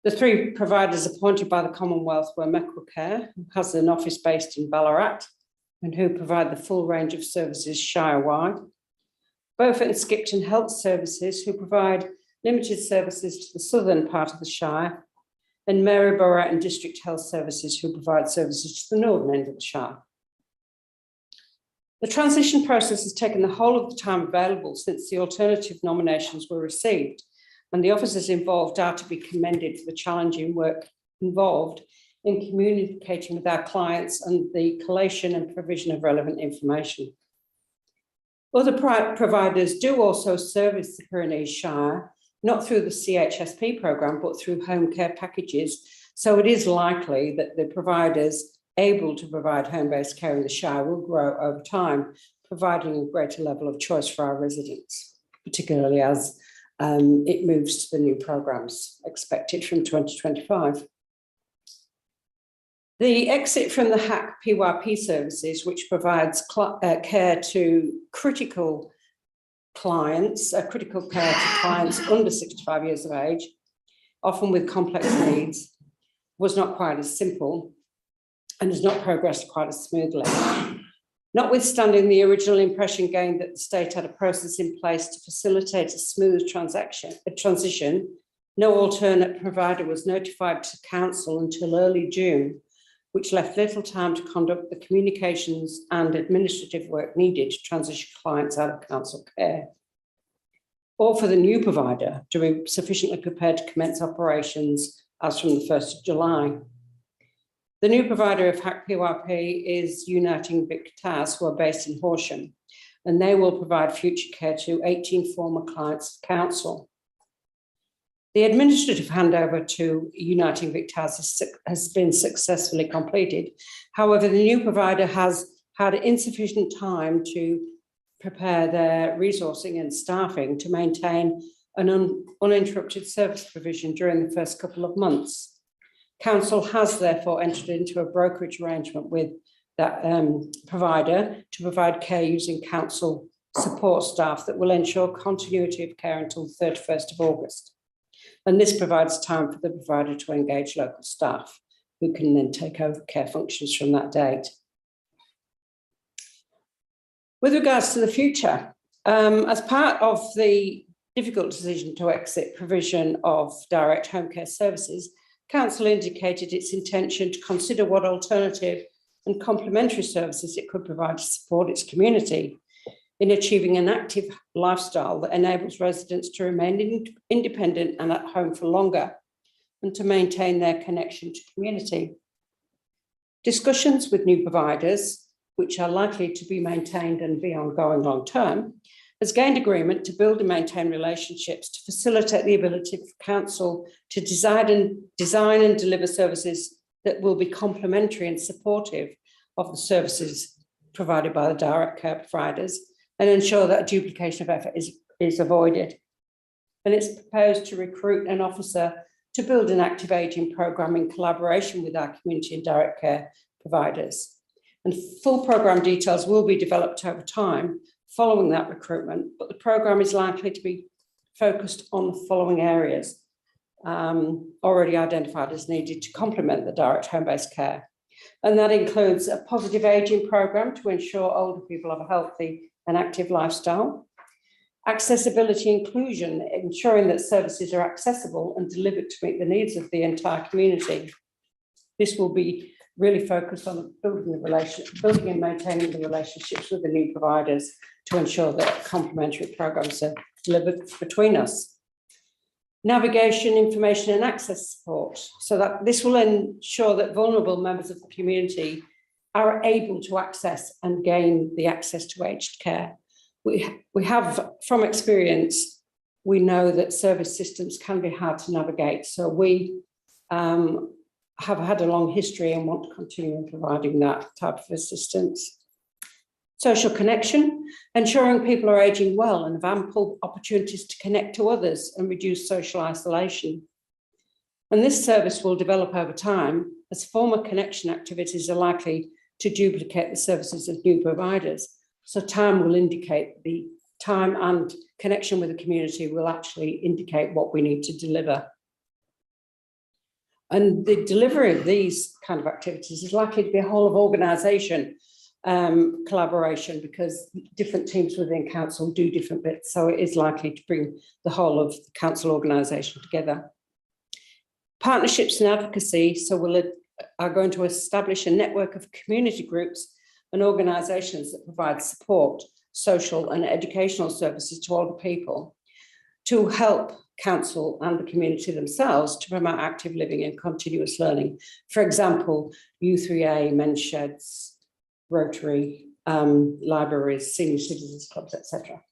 Speaker 7: The 3 providers appointed by the Commonwealth were Meckwell Care, who has an office based in Ballarat and who provide the full range of services Shire-wide. Beaufort and Skipton Health Services, who provide limited services to the southern part of the Shire, and Maryborough and District Health Services, who provide services to the northern end of the Shire. The transition process has taken the whole of the time available since the alternative nominations were received, and the officers involved are to be commended for the challenging work involved in communicating with our clients and the collation and provision of relevant information. Other providers do also service the Pyrenees Shire, not through the CHSP programme, but through home care packages. So it is likely that the providers able to provide home-based care in the Shire will grow over time, providing a greater level of choice for our residents, particularly as it moves to the new programmes expected from 2025. The exit from the HAC PYP services, which provides care to critical clients, critical care to clients under 65 years of age, often with complex needs, was not quite as simple and has not progressed quite as smoothly. Notwithstanding the original impression gained that the state had a process in place to facilitate a smooth transition, no alternate provider was notified to council until early June, which left little time to conduct the communications and administrative work needed to transition clients out of council care, or for the new provider to be sufficiently prepared to commence operations as from the 1st of July. The new provider of HAC PYP is Uniting Victaz, who are based in Horsham, and they will provide future care to 18 former clients of council. The administrative handover to Uniting Victaz has been successfully completed. However, the new provider has had insufficient time to prepare their resourcing and staffing to maintain an uninterrupted service provision during the first couple of months. Council has therefore entered into a brokerage arrangement with that provider to provide care using council support staff that will ensure continuity of care until the 31st of August. And this provides time for the provider to engage local staff who can then take over care functions from that date. With regards to the future, as part of the difficult decision to exit provision of direct home care services, Council indicated its intention to consider what alternative and complementary services it could provide to support its community in achieving an active lifestyle that enables residents to remain independent and at home for longer and to maintain their connection to community. Discussions with new providers, which are likely to be maintained and be ongoing long term, has gained agreement to build and maintain relationships to facilitate the ability for council to design and deliver services that will be complementary and supportive of the services provided by the direct care providers and ensure that duplication of effort is avoided. And it's proposed to recruit an officer to build an active ageing programme in collaboration with our community and direct care providers. And full programme details will be developed over time following that recruitment, but the programme is likely to be focused on the following areas already identified as needed to complement the direct home-based care. And that includes a positive ageing programme to ensure older people have a healthy and active lifestyle, accessibility inclusion, ensuring that services are accessible and delivered to meet the needs of the entire community. This will be really focused on building and maintaining the relationships with the new providers to ensure that complementary programs are delivered between us. Navigation, information and access support, so that this will ensure that vulnerable members of the community are able to access and gain the access to aged care. We have, from experience, we know that service systems can be hard to navigate, so we have had a long history and want to continue in providing that type of assistance. Social connection, ensuring people are ageing well and have ample opportunities to connect to others and reduce social isolation. And this service will develop over time as former connection activities are likely to duplicate the services of new providers. So time will indicate the time and connection with the community will actually indicate what we need to deliver. And the delivery of these kind of activities is likely to be a whole of organisation collaboration because different teams within council do different bits. So it is likely to bring the whole of the council organisation together. Partnerships and advocacy. So we are going to establish a network of community groups and organisations that provide support, social and educational services to older people to help council and the community themselves to promote active living and continuous learning. For example, U3A, men's sheds, Rotary, libraries, senior citizens clubs, etc.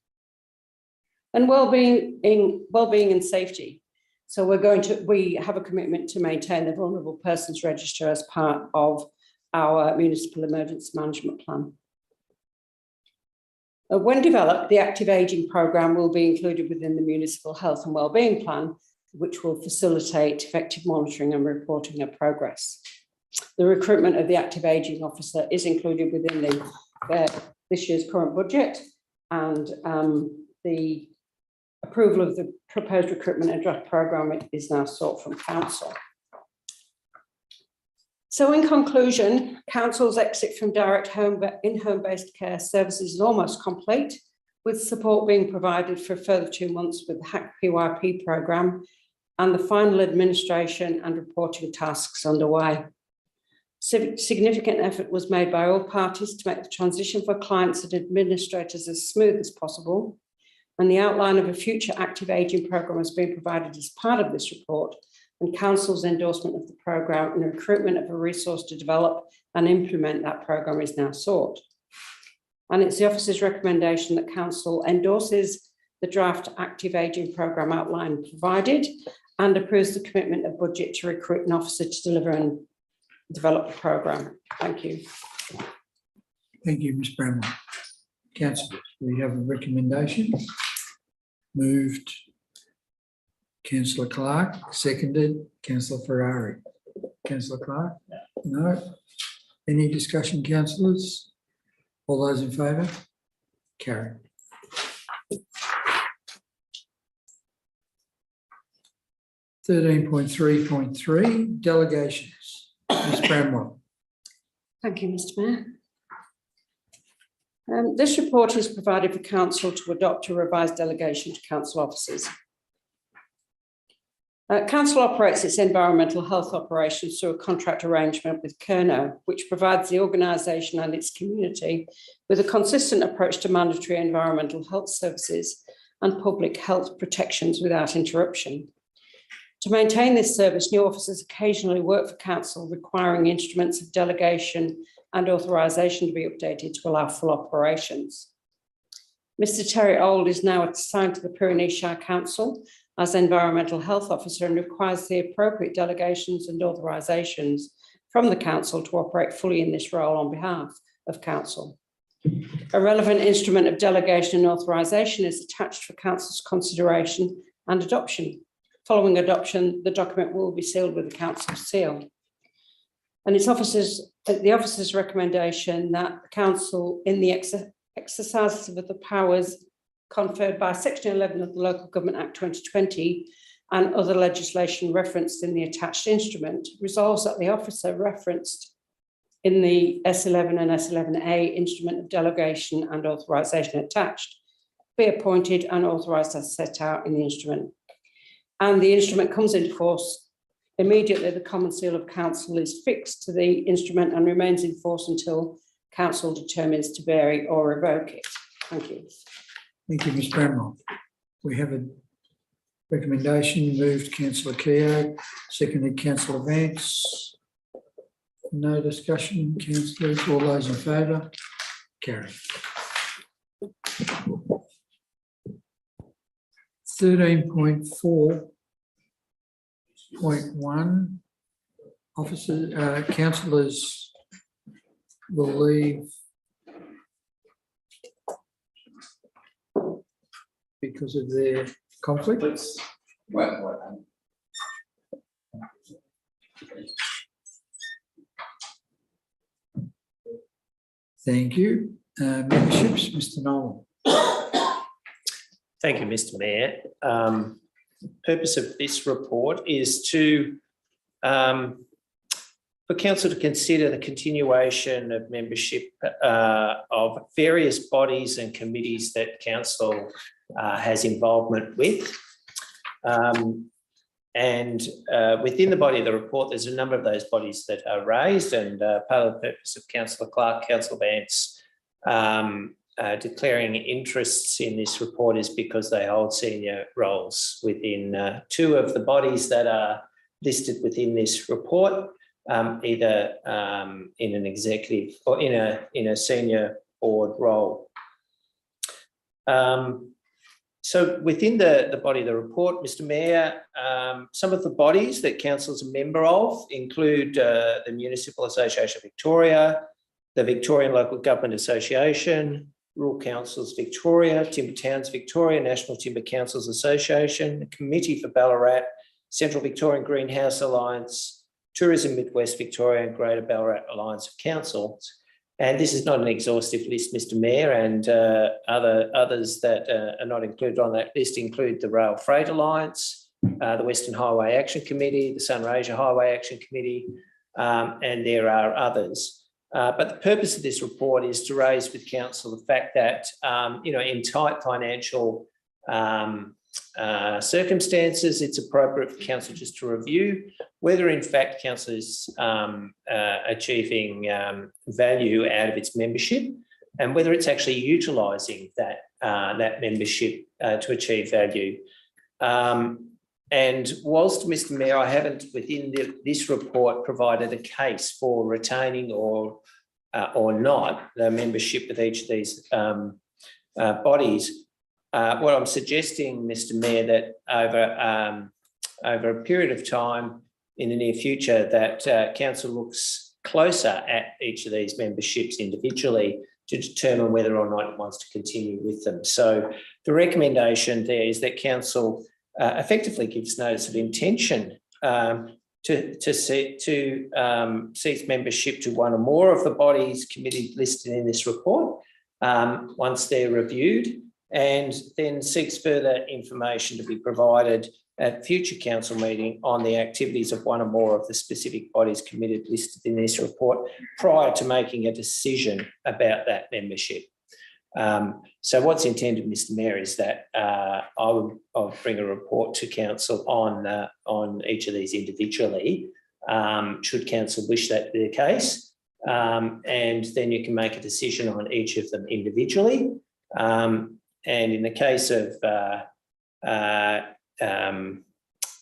Speaker 7: And well-being and safety. So we have a commitment to maintain the Vulnerable Persons Register as part of our Municipal Emergency Management Plan. When developed, the Active Ageing Programme will be included within the Municipal Health and Wellbeing Plan, which will facilitate effective monitoring and reporting of progress. The recruitment of the Active Ageing Officer is included within this year's current budget, and the approval of the proposed recruitment and draft programme is now sought from Council. So in conclusion, Council's exit from direct in-home-based care services is almost complete, with support being provided for a further 2 months with the HAC PYP programme and the final administration and reporting tasks underway. Significant effort was made by all parties to make the transition for clients and administrators as smooth as possible, and the outline of a future active ageing programme has been provided as part of this report, and Council's endorsement of the programme and the recruitment of a resource to develop and implement that programme is now sought. And it's the Officer's recommendation that Council endorses the draft active ageing programme outline provided and approves the commitment of budget to recruit an officer to deliver and develop the programme. Thank you.
Speaker 1: Thank you, Ms Bramwell. Councillors, we have a recommendation. Moved Councillor Clark, seconded Councillor Ferrari. Councillor Clark? No. Any discussion, councillors? All those in favour? Carried. Thirteen point 3.3 delegations. Ms Bramwell.
Speaker 7: Thank you, Mr Mayor. This report is provided for council to adopt a revised delegation to council officers. Council operates its environmental health operations through a contract arrangement with Kerno, which provides the organisation and its community with a consistent approach to mandatory environmental health services and public health protections without interruption. To maintain this service, new officers occasionally work for council, requiring instruments of delegation and authorisation to be updated to allow full operations. Mr Terry Old is now assigned to the Pyrenees Shire Council as Environmental Health Officer and requires the appropriate delegations and authorisations from the council to operate fully in this role on behalf of council. A relevant instrument of delegation and authorisation is attached for council's consideration and adoption. Following adoption, the document will be sealed with the council seal. And the officer's recommendation that the council, in the exercise of the powers conferred by Section 11 of the Local Government Act 2020 and other legislation referenced in the attached instrument, resolves that the officer referenced in the S11 and S11A instrument of delegation and authorisation attached be appointed and authorised as set out in the instrument. And the instrument comes into force immediately. The common seal of council is fixed to the instrument and remains in force until council determines to vary or revoke it. Thank you.
Speaker 1: Thank you, Ms Bramwell. We have a recommendation. Moved Councillor Keogh, seconded Councillor Vance. No discussion, councillors. All those in favour? Carried. 13.4.1 officers, councillors will leave because of their conflicts. Thank you. Memberships, Mr Nolan.
Speaker 3: Thank you, Mr Mayor. Purpose of this report is to for council to consider the continuation of membership of various bodies and committees that council has involvement with. And within the body of the report, there's a number of those bodies that are raised, and part of the purpose of Councillor Clark, Councillor Vance declaring interests in this report is because they hold senior roles within two of the bodies that are listed within this report, either in an executive or in a senior board role. So within the body of the report, Mr Mayor, some of the bodies that council is a member of include the Municipal Association of Victoria, the Victorian Local Government Association, Rural Councils Victoria, Timber Towns Victoria, National Timber Councils Association, the Committee for Ballarat, Central Victorian Greenhouse Alliance, Tourism Midwest Victoria and Greater Ballarat Alliance of Councils. And this is not an exhaustive list, Mr Mayor, and others that are not included on that list include the Rail Freight Alliance, the Western Highway Action Committee, the Sunraysia Highway Action Committee, and there are others. But the purpose of this report is to raise with council the fact that, in tight financial circumstances, it's appropriate for council just to review whether in fact council is achieving value out of its membership and whether it's actually utilising that membership to achieve value. And whilst, Mr Mayor, I haven't within this report provided a case for retaining or not the membership of each of these bodies, what I'm suggesting, Mr Mayor, that over a period of time in the near future that council looks closer at each of these memberships individually to determine whether or not it wants to continue with them. So the recommendation there is that council effectively gives notice of intention to cease membership to one or more of the bodies committee listed in this report once they're reviewed, and then seeks further information to be provided at future council meeting on the activities of one or more of the specific bodies committed listed in this report prior to making a decision about that membership. So what's intended, Mr. Mayor, is that I'll bring a report to council on each of these individually, should council wish that be the case, and then you can make a decision on each of them individually. And in the case of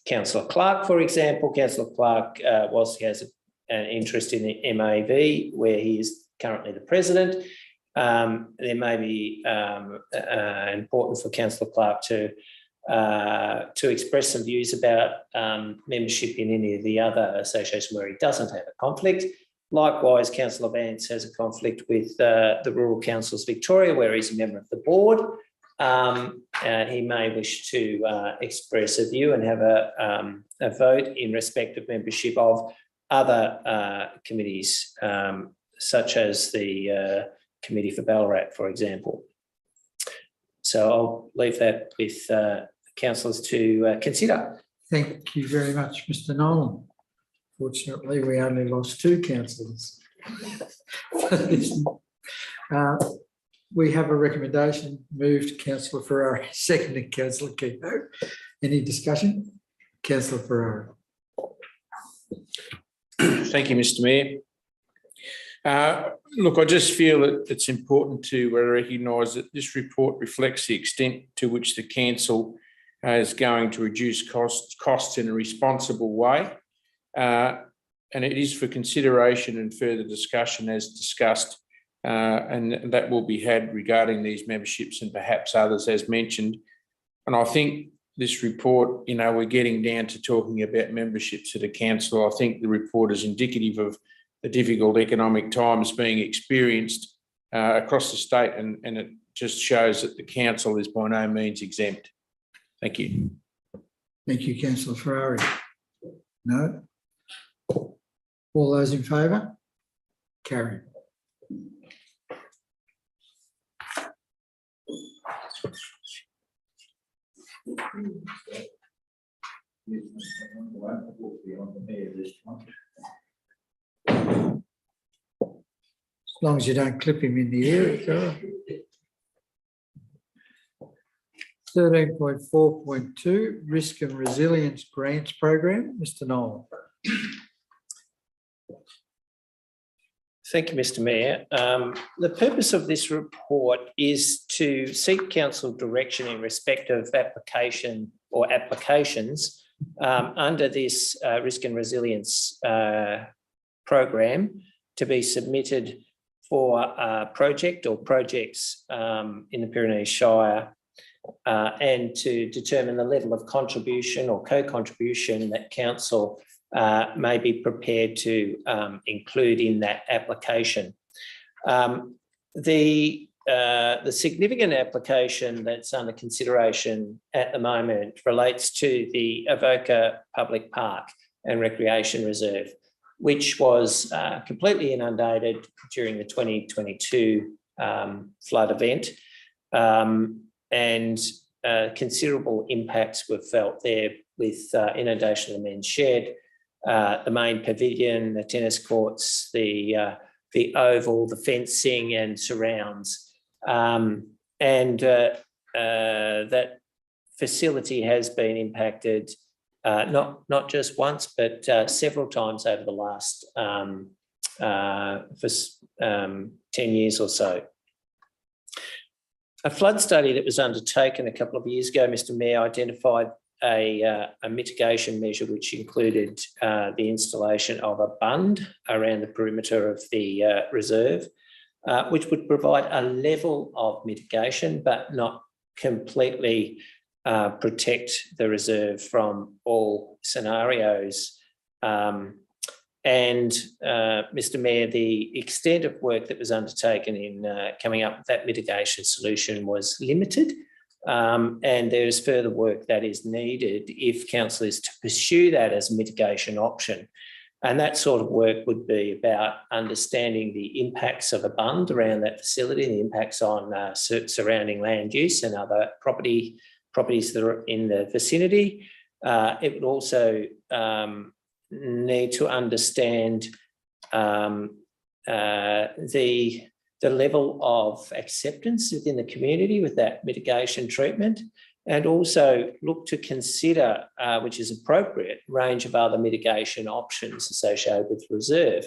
Speaker 3: Councillor Clark, for example, Councillor Clark, whilst he has an interest in the MAV, where he is currently the president, there may be important for Councillor Clark to express some views about membership in any of the other associations where he doesn't have a conflict. Likewise, Councillor Vance has a conflict with the Rural Councils Victoria, where he's a member of the board. He may wish to express a view and have a vote in respect of membership of other committees, such as the Committee for Ballarat, for example. So I'll leave that with councillors to consider.
Speaker 1: Thank you very much, Mr. Nolan. Fortunately, we only lost 2 councillors. We have a recommendation. Moved Councillor Ferrari, seconded Councillor Keto. Any discussion? Councillor Ferrari.
Speaker 8: Thank you, Mr. Mayor. Look, I just feel that it's important to recognise that this report reflects the extent to which the council is going to reduce costs in a responsible way. And it is for consideration and further discussion as discussed, and that will be had regarding these memberships and perhaps others as mentioned. And I think this report, we're getting down to talking about memberships at a council. I think the report is indicative of the difficult economic times being experienced across the state, and it just shows that the council is by no means exempt. Thank you.
Speaker 1: Thank you, Councillor Ferrari. No? All those in favour? Carried. As long as you don't clip him in the ear, it's all right. 13.4.2, Risk and Resilience Grants Program. Mr. Nolan.
Speaker 3: Thank you, Mr. Mayor. The purpose of this report is to seek council direction in respect of application or applications under this Risk and Resilience program to be submitted for a project or projects in the Pyrenees Shire, and to determine the level of contribution or co-contribution that council may be prepared to include in that application. The significant application that's under consideration at the moment relates to the Avoca Public Park and Recreation Reserve, which was completely inundated during the 2022 flood event, and considerable impacts were felt there with inundation of the men's shed, the main pavilion, the tennis courts, the oval, the fencing and surrounds. That facility has been impacted not just once, but several times over the last 10 years or so. A flood study that was undertaken a couple of years ago, Mr. Mayor, identified a mitigation measure which included the installation of a bund around the perimeter of the reserve, which would provide a level of mitigation but not completely protect the reserve from all scenarios And Mr. Mayor, the extent of work that was undertaken in coming up with that mitigation solution was limited. And there is further work that is needed if council is to pursue that as a mitigation option. And that sort of work would be about understanding the impacts of a bund around that facility, the impacts on surrounding land use and other properties that are in the vicinity. It would also need to understand the level of acceptance within the community with that mitigation treatment, and also look to consider, which is appropriate, range of other mitigation options associated with reserve.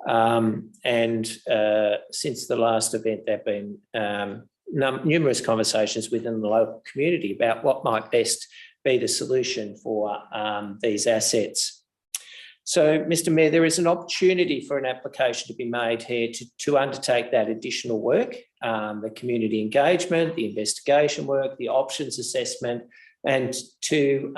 Speaker 3: Since the last event, there have been numerous conversations within the local community about what might best be the solution for these assets. So, Mr. Mayor, there is an opportunity for an application to be made here to undertake that additional work, the community engagement, the investigation work, the options assessment, and to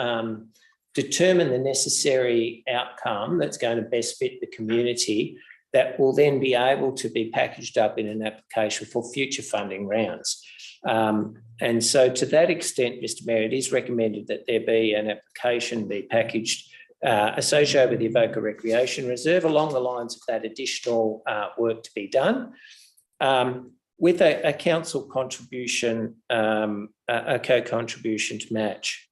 Speaker 3: determine the necessary outcome that's going to best fit the community that will then be able to be packaged up in an application for future funding rounds. And so to that extent, Mr. Mayor, it is recommended that there be an application be packaged associated with the Avoca Recreation Reserve along the lines of that additional work to be done, with a council contribution, a co-contribution to match.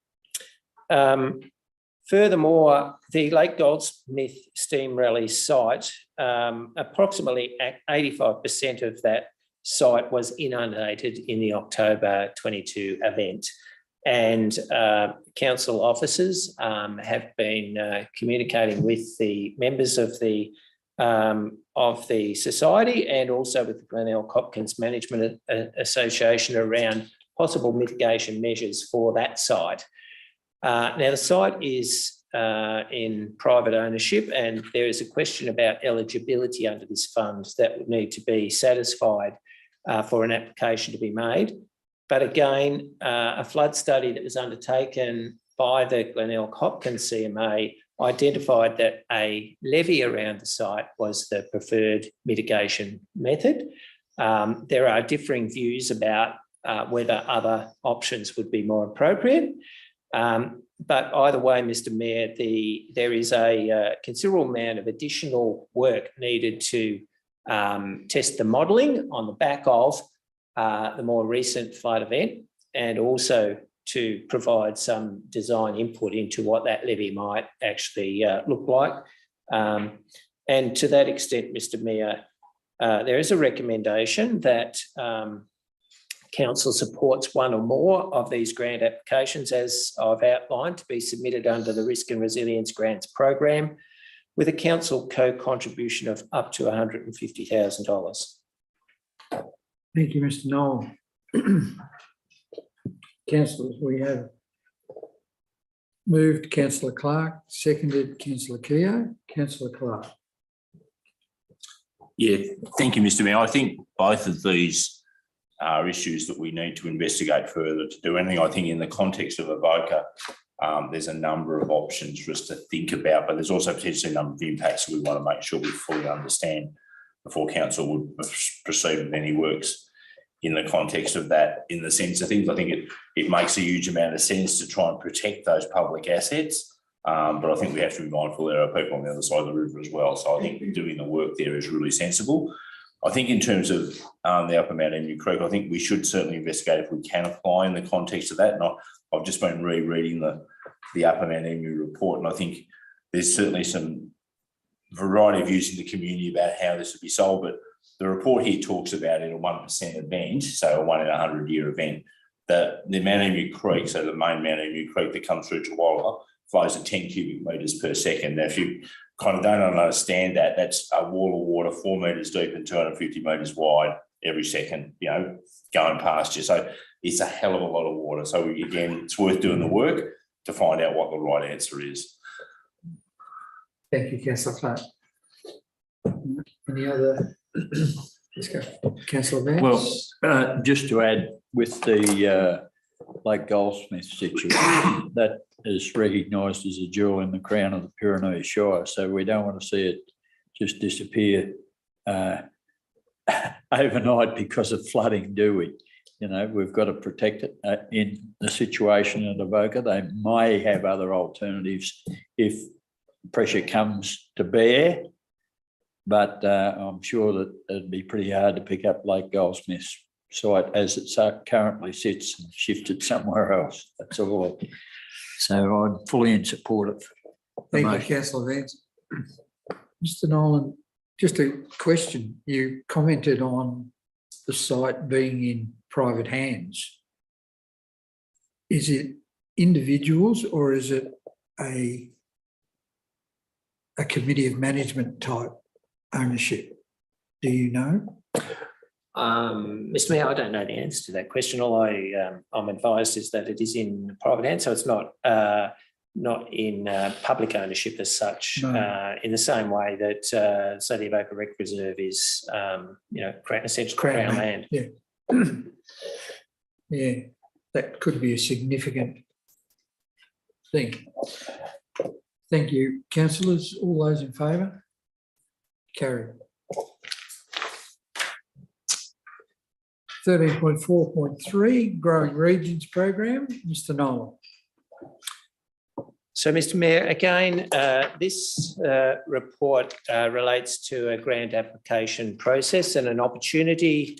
Speaker 3: Furthermore, the Lake Goldsmith Steam Rally site, approximately 85% of that site was inundated in the October 22 event. And council officers have been communicating with the members of the society and also with the Glenelg Hopkins Management Association around possible mitigation measures for that site. Now, the site is in private ownership, and there is a question about eligibility under this fund that would need to be satisfied for an application to be made. But again, a flood study that was undertaken by the Glenelg Hopkins CMA identified that a levee around the site was the preferred mitigation method. There are differing views about whether other options would be more appropriate. But either way, Mr. Mayor, there is a considerable amount of additional work needed to test the modelling on the back of the more recent flood event, and also to provide some design input into what that levee might actually look like. And to that extent, Mr. Mayor, there is a recommendation that council supports one or more of these grant applications, as I've outlined, to be submitted under the Risk and Resilience Grants Program, with a council co-contribution of up to $150,000.
Speaker 1: Thank you, Mr. Noel. Councillors, we have moved Councillor Clark, seconded Councillor Keogh. Councillor Clark.
Speaker 2: Yeah, thank you, Mr. Mayor. I think both of these are issues that we need to investigate further to do anything. I think in the context of Avoca, there's a number of options for us to think about, but there's also potentially a number of impacts we want to make sure we fully understand before council would proceed with any works in the context of that. In the sense of things, I think it makes a huge amount of sense to try and protect those public assets, but I think we have to be mindful there are people on the other side of the river as well. So I think doing the work there is really sensible. I think in terms of the Upper Mount Emu Creek, I think we should certainly investigate if we can apply in the context of that. And I've just been rereading the Upper Mount Emu report, and I think there's certainly some variety of views in the community about how this would be solved, but the report here talks about in a 1% event, so a 1 in 100-year event, that the Mount Emu Creek, so the main Mount Emu Creek that comes through Chihuahua, flows at 10 cubic metres per second. Now, if you kind of don't understand that, that's a wall of water 4 metres deep and 250 metres wide every second, going past you. So it's a hell of a lot of water. So again, it's worth doing the work to find out what the right answer is.
Speaker 1: Thank you, Councillor Clark. Any other? Let's go. Councillor Vance.
Speaker 6: Well, just to add with the Lake Goldsmith situation. That is recognised as a jewel in the crown of the Pyrenees Shire. So we don't want to see it just disappear overnight because of flooding, do we? You know, we've got to protect it. In the situation at Avoca, they may have other alternatives if pressure comes to bear, but I'm sure that it'd be pretty hard to pick up Lake Goldsmith's site as it currently sits and shift it somewhere else. That's all. So I'm fully in support of the
Speaker 1: Thank you,
Speaker 6: motion.
Speaker 1: councillor Vance. Mr Nolan, just a question. You commented on the site being in private hands. Is it individuals or is it a committee of management type ownership? Do you know?
Speaker 3: Mr Mayor, I don't know the answer to that question. All I'm advised is that it is in private hands, so it's not in public ownership as such.
Speaker 1: No.
Speaker 3: In the same way that say the Avoca Rec Reserve is, essentially Crown land.
Speaker 1: Yeah. Yeah, that could be a significant thing. Thank you, councillors. All those in favour? Carried. 13.4.3, Growing Regions Program. Mr Nolan.
Speaker 3: So, Mr Mayor, again, this report relates to a grant application process and an opportunity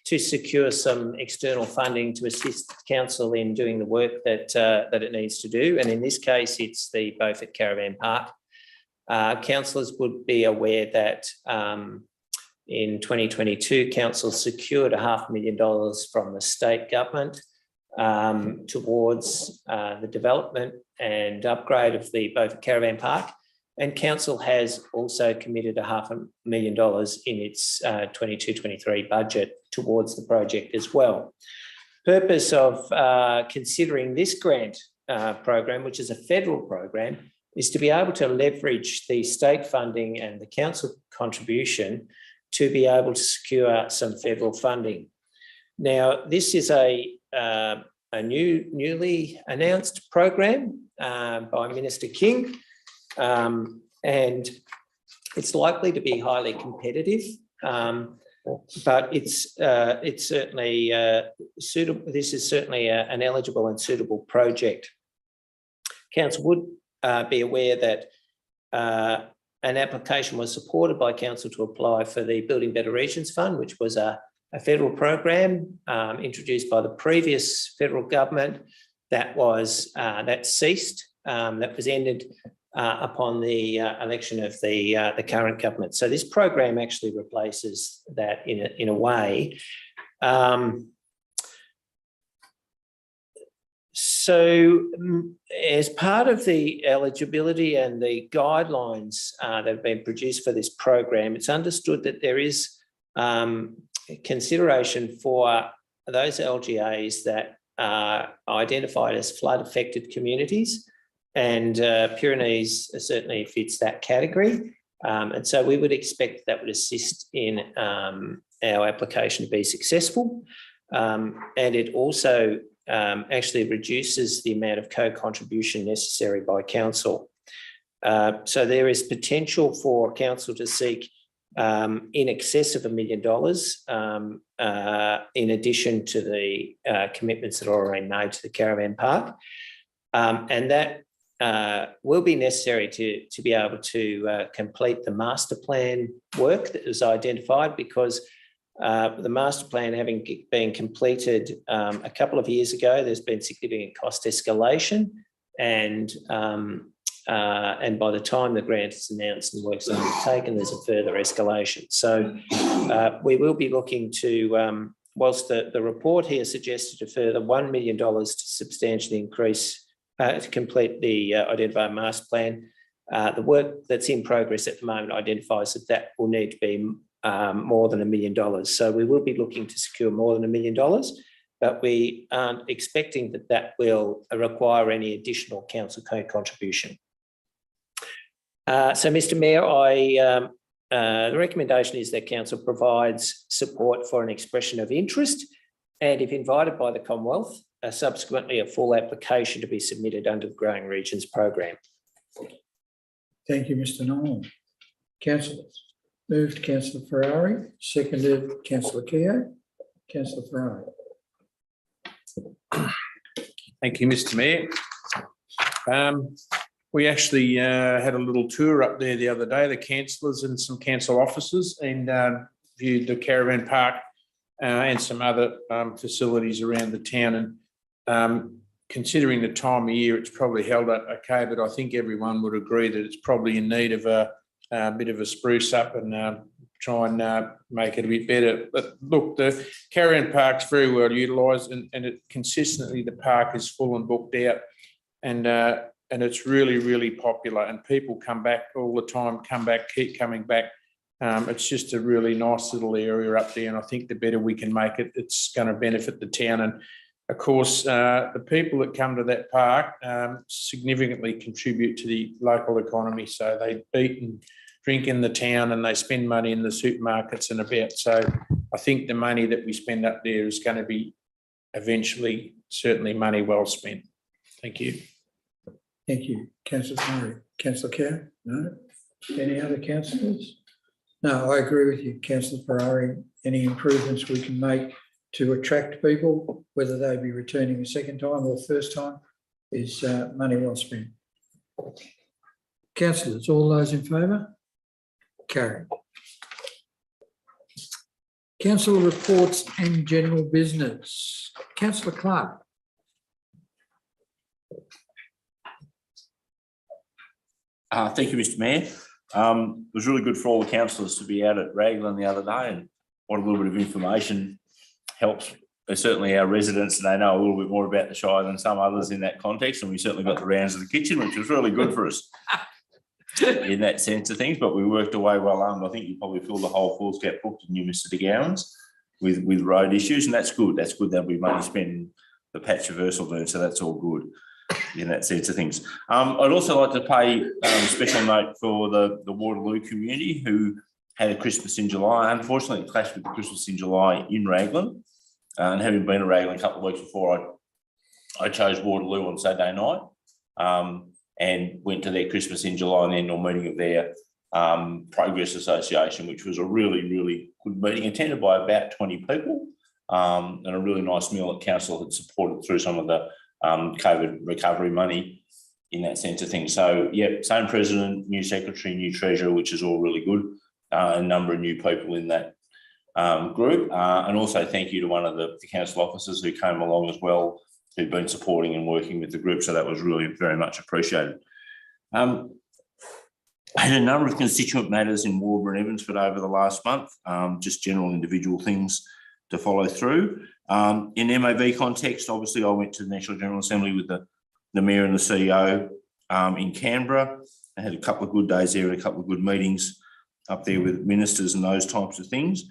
Speaker 3: to secure some external funding to assist council in doing the work that it needs to do. And in this case, it's the Beaufort Caravan Park. Councillors would be aware that in 2022, council secured $500,000 from the state government towards the development and upgrade of the Beaufort Caravan Park. And council has also committed $500,000 in its 22-23 budget towards the project as well. Purpose of considering this grant program, which is a federal program, is to be able to leverage the state funding and the council contribution to be able to secure some federal funding. Now, this is a newly announced program by Minister King, and it's likely to be highly competitive, but it's certainly suitable. This is certainly an eligible and suitable project. Council would be aware that an application was supported by council to apply for the Building Better Regions Fund, which was a federal program introduced by the previous federal government that ceased, that was ended upon the election of the current government. So this program actually replaces that in a way. So as part of the eligibility and the guidelines that have been produced for this program, it's understood that there is consideration for those LGAs that are identified as flood-affected communities, and Pyrenees certainly fits that category. And so we would expect that would assist in our application to be successful. And it also actually reduces the amount of co-contribution necessary by council. So there is potential for council to seek in excess of $1 million in addition to the commitments that are already made to the caravan park. And that will be necessary to be able to complete the master plan work that was identified, because the master plan having been completed a couple of years ago, there's been significant cost escalation, and by the time the grant is announced and work's undertaken, there's a further escalation. So we will be looking to, whilst the report here suggested a further $1 million to substantially increase, to complete the identified master plan, the work that's in progress at the moment identifies that will need to be more than $1 million. So we will be looking to secure more than $1 million, but we aren't expecting that will require any additional council contribution. So, Mr. Mayor, the recommendation is that council provides support for an expression of interest, and if invited by the Commonwealth, subsequently a full application to be submitted under the Growing Regions program.
Speaker 1: Thank you, Mr. Nolan. Councillors. Moved Councillor Ferrari, seconded Councillor Keogh. Councillor Ferrari.
Speaker 8: Thank you, Mr. Mayor. We actually had a little tour up there the other day, the councillors and some council officers, and viewed the caravan park and some other facilities around the town. And considering the time of year, it's probably held up okay, but I think everyone would agree that it's probably in need of a bit of a spruce up and try and make it a bit better. But look, the caravan park's very well utilised, and it consistently, the park is full and booked out, and it's really, really popular, and people come back all the time, keep coming back. It's just a really nice little area up there, and I think the better we can make it, it's going to benefit the town. And of course, the people that come to that park significantly contribute to the local economy. So they eat and drink in the town, and they spend money in the supermarkets and about. So I think the money that we spend up there is going to be eventually certainly money well spent. Thank you.
Speaker 1: Thank you, Councillor Murray. Councillor Keogh? No? Any other councillors? No, I agree with you, Councillor Ferrari. Any improvements we can make to attract people, whether they be returning a second time or first time, is money well spent. Councillors, all those in favour? Carried. Councillor reports and general business. Councillor Clark.
Speaker 2: Thank you, Mr. Mayor. It was really good for all the councillors to be out at Raglan the other day, and what a little bit of information helps. Certainly our residents, they know a little bit more about the Shire than some others in that context, and we certainly got the rounds of the kitchen, which was really good for us in that sense of things. But we worked away well armed. I think you probably filled the whole Foolscap book, didn't you, Mr. De Gowans, with road issues, and that's good. That's good. There'll be money spent the patch of Ursel, so that's all good in that sense of things. I'd also like to pay a special note for the Waterloo community who had a Christmas in July. Unfortunately, it clashed with the Christmas in July in Raglan. And having been to Raglan a couple of weeks before, I chose Waterloo on Saturday night and went to their Christmas in July and the annual meeting of their Progress Association, which was a really, really good meeting, attended by about 20 people, and a really nice meal that council had supported through some of the COVID recovery money in that sense of things. So, yeah, same president, new secretary, new treasurer, which is all really good, a number of new people in that group. And also thank you to one of the council officers who came along as well, who've been supporting and working with the group. So that was really very much appreciated. I had a number of constituent matters in Warburg and Evansford over the last month, just general individual things to follow through. In MAV context, obviously, I went to the National General Assembly with the Mayor and the CEO in Canberra. I had a couple of good days there and a couple of good meetings up there with ministers and those types of things.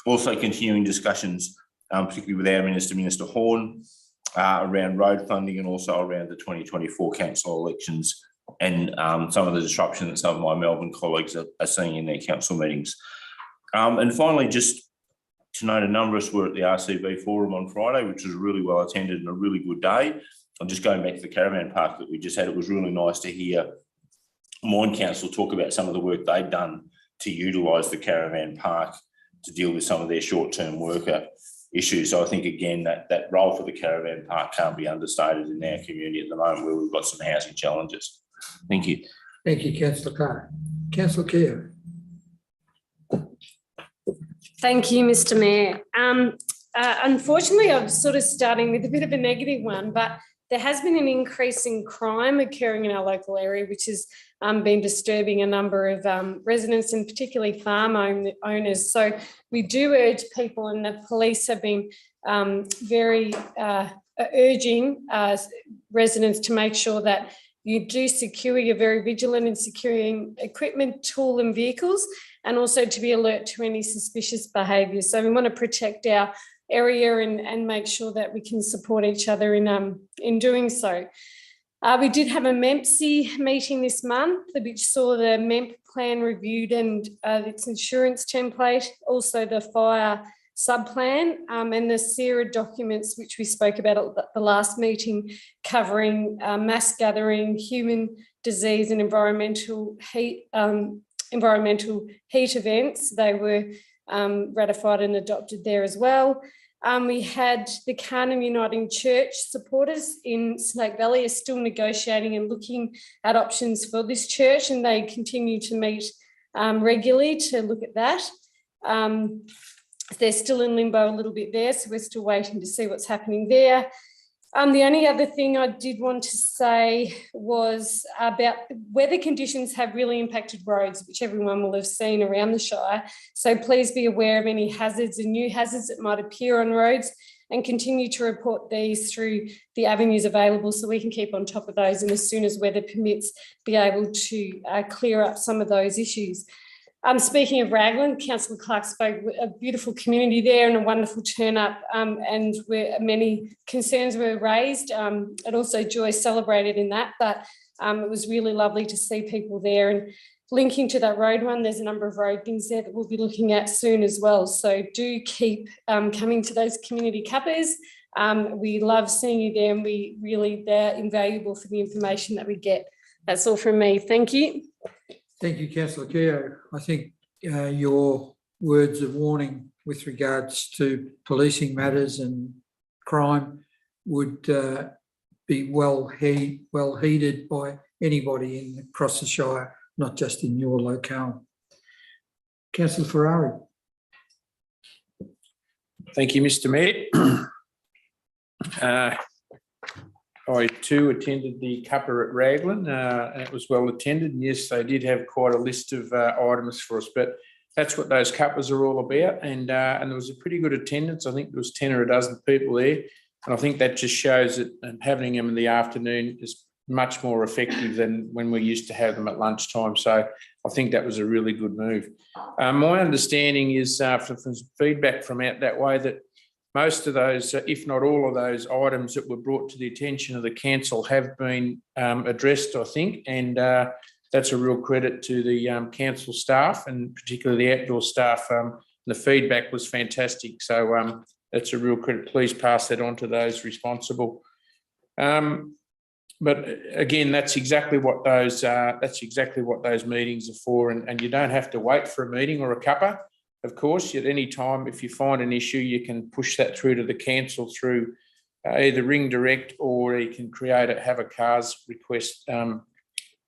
Speaker 2: Also continuing discussions, particularly with our Minister, Minister Horn, around road funding and also around the 2024 council elections and some of the disruption that some of my Melbourne colleagues are seeing in their council meetings. And finally, just to note, a number of us were at the RCB Forum on Friday, which was really well attended and a really good day. I'm just going back to the caravan park that we just had. It was really nice to hear Moyne Council talk about some of the work they've done to utilise the caravan park to deal with some of their short-term worker issues. So I think, again, that role for the caravan park can't be understated in our community at the moment where we've got some housing challenges. Thank you.
Speaker 1: Thank you, Councillor Clark. Councillor Keogh.
Speaker 9: Thank you, Mr. Mayor. Unfortunately, I'm sort of starting with a bit of a negative one, but there has been an increase in crime occurring in our local area, which has been disturbing a number of residents and particularly farm owners. So we do urge people, and the police have been very urging residents to make sure that you do secure, you're very vigilant in securing equipment, tool and vehicles, and also to be alert to any suspicious behaviour. So we want to protect our area and make sure that we can support each other in doing so. We did have a MEMC meeting this month, which saw the MEMP plan reviewed and its insurance template, also the fire subplan, and the SERA documents, which we spoke about at the last meeting, covering mass gathering, human disease and environmental heat events. They were ratified and adopted there as well. We had the Carnham Uniting Church supporters in Snake Valley are still negotiating and looking at options for this church, and they continue to meet regularly to look at that. They're still in limbo a little bit there, so we're still waiting to see what's happening there. The only other thing I did want to say was about weather conditions have really impacted roads, which everyone will have seen around the Shire. So please be aware of any hazards and new hazards that might appear on roads, and continue to report these through the avenues available so we can keep on top of those, and as soon as weather permits, be able to clear up some of those issues. Speaking of Raglan, Councillor Clark spoke, a beautiful community there and a wonderful turn up, and where many concerns were raised, and also joy celebrated in that, but it was really lovely to see people there. And linking to that road one, there's a number of road things there that we'll be looking at soon as well. So do keep coming to those community cuppers. We love seeing you there, and they're invaluable for the information that we get. That's all from me. Thank you.
Speaker 1: Thank you, Councillor Keogh. I think your words of warning with regards to policing matters and crime would be well heeded by anybody across the Shire, not just in your locale. Councillor Ferrari.
Speaker 8: Thank you, Mr. Mayor. I too attended the cuppa at Raglan, and it was well attended. And yes, they did have quite a list of items for us, but that's what those cuppas are all about. And there was a pretty good attendance. I think there was 10 or a dozen people there. And I think that just shows that having them in the afternoon is much more effective than when we used to have them at lunchtime. So I think that was a really good move. My understanding is from feedback from out that way that most of those, if not all of those items that were brought to the attention of the council have been addressed, I think, and that's a real credit to the council staff, and particularly the outdoor staff. The feedback was fantastic, so that's a real credit. Please pass that on to those responsible. But again, that's exactly what those meetings are for, and you don't have to wait for a meeting or a cuppa. Of course, at any time, if you find an issue, you can push that through to the council through either Ring Direct, or you can have a CARS request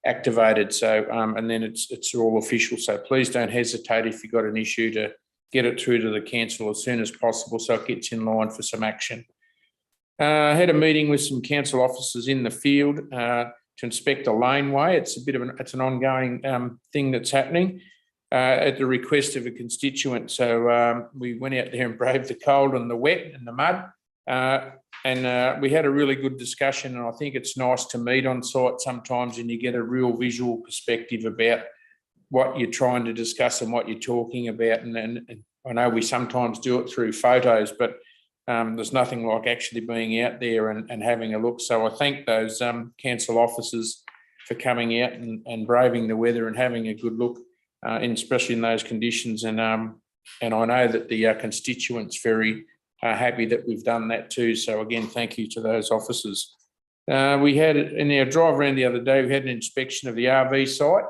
Speaker 8: activated. So, and then it's all official. So please don't hesitate if you've got an issue to get it through to the council as soon as possible, so it gets in line for some action. I had a meeting with some council officers in the field to inspect a laneway. It's it's an ongoing thing that's happening. At the request of a constituent. So we went out there and braved the cold and the wet and the mud, and we had a really good discussion. And I think it's nice to meet on site sometimes, and you get a real visual perspective about what you're trying to discuss and what you're talking about. And I know we sometimes do it through photos, but there's nothing like actually being out there and having a look. So I thank those council officers for coming out and braving the weather and having a good look. Especially in those conditions, and I know that the constituents very happy that we've done that too. So again, thank you to those officers. We had in our drive around the other day, we had an inspection of the RV site.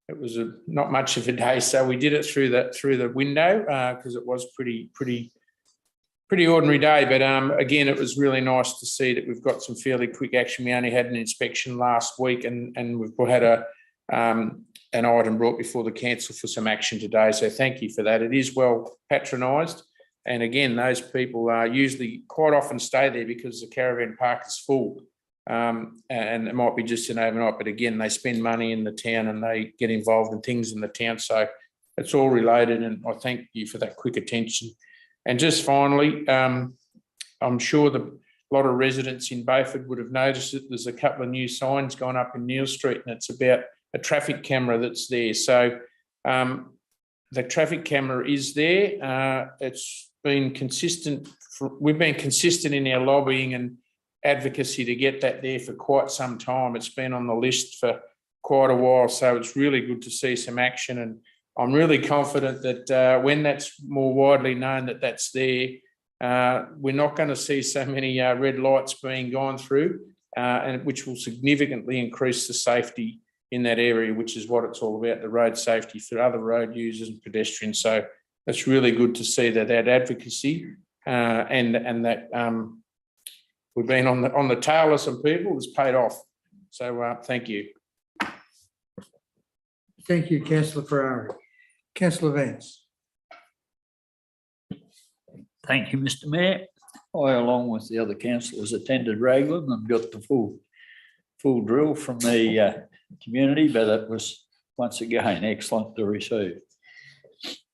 Speaker 8: It was not much of a day, so we did it through the window because it was pretty ordinary day. But again, it was really nice to see that we've got some fairly quick action. We only had an inspection last week, and we've had an item brought before the council for some action today. So thank you for that. It is well patronised. And again, those people usually quite often stay there because the caravan park is full. And it might be just an overnight, but again, they spend money in the town and they get involved in things in the town. So it's all related, and I thank you for that quick attention. And just finally, I'm sure a lot of residents in Beaufort would have noticed that there's a couple of new signs going up in Neil Street, and it's about a traffic camera that's there. So the traffic camera is there. It's been consistent. We've been consistent in our lobbying and advocacy to get that there for quite some time. It's been on the list for quite a while. So it's really good to see some action. And I'm really confident that when that's more widely known that that's there, we're not going to see so many red lights being gone through, and which will significantly increase the safety in that area, which is what it's all about, the road safety for other road users and pedestrians. So it's really good to see that advocacy and that we've been on the tail of some people has paid off. So thank you.
Speaker 1: Thank you, councillor Ferrari. Councillor Vance.
Speaker 6: Thank you, Mr Mayor. I, along with the other councillors, attended Raglan and got the full drill from the community, but it was once again excellent to receive.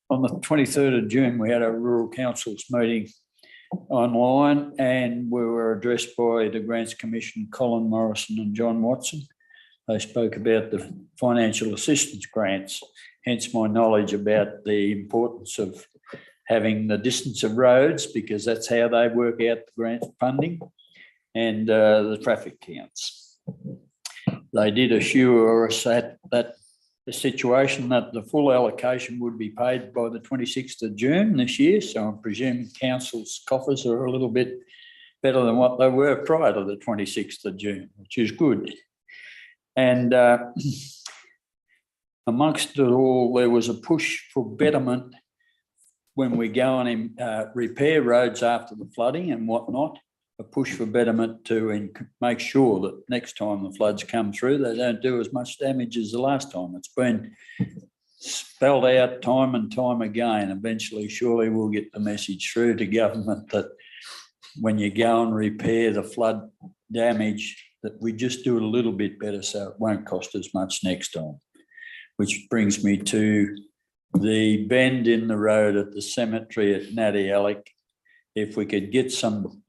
Speaker 6: On the 23rd of June, we had a rural councils meeting online, and we were addressed by the Grants Commission, Colin Morrison and John Watson. They spoke about the financial assistance grants, hence my knowledge about the importance of having the distance of roads, because that's how they work out the grant funding, and the traffic counts. They did assure us that the situation that the full allocation would be paid by the 26th of June this year. So I presume council's coffers are a little bit better than what they were prior to the 26th of June, which is good. And amongst it all, there was a push for betterment when we go and repair roads after the flooding and whatnot, a push for betterment to make sure that next time the floods come through, they don't do as much damage as the last time. It's been spelled out time and time again. Eventually, surely we'll get the message through to government that when you go and repair the flood damage, that we just do it a little bit better so it won't cost as much next time. Which brings me to the bend in the road at the cemetery at Natty Alec. If we could get some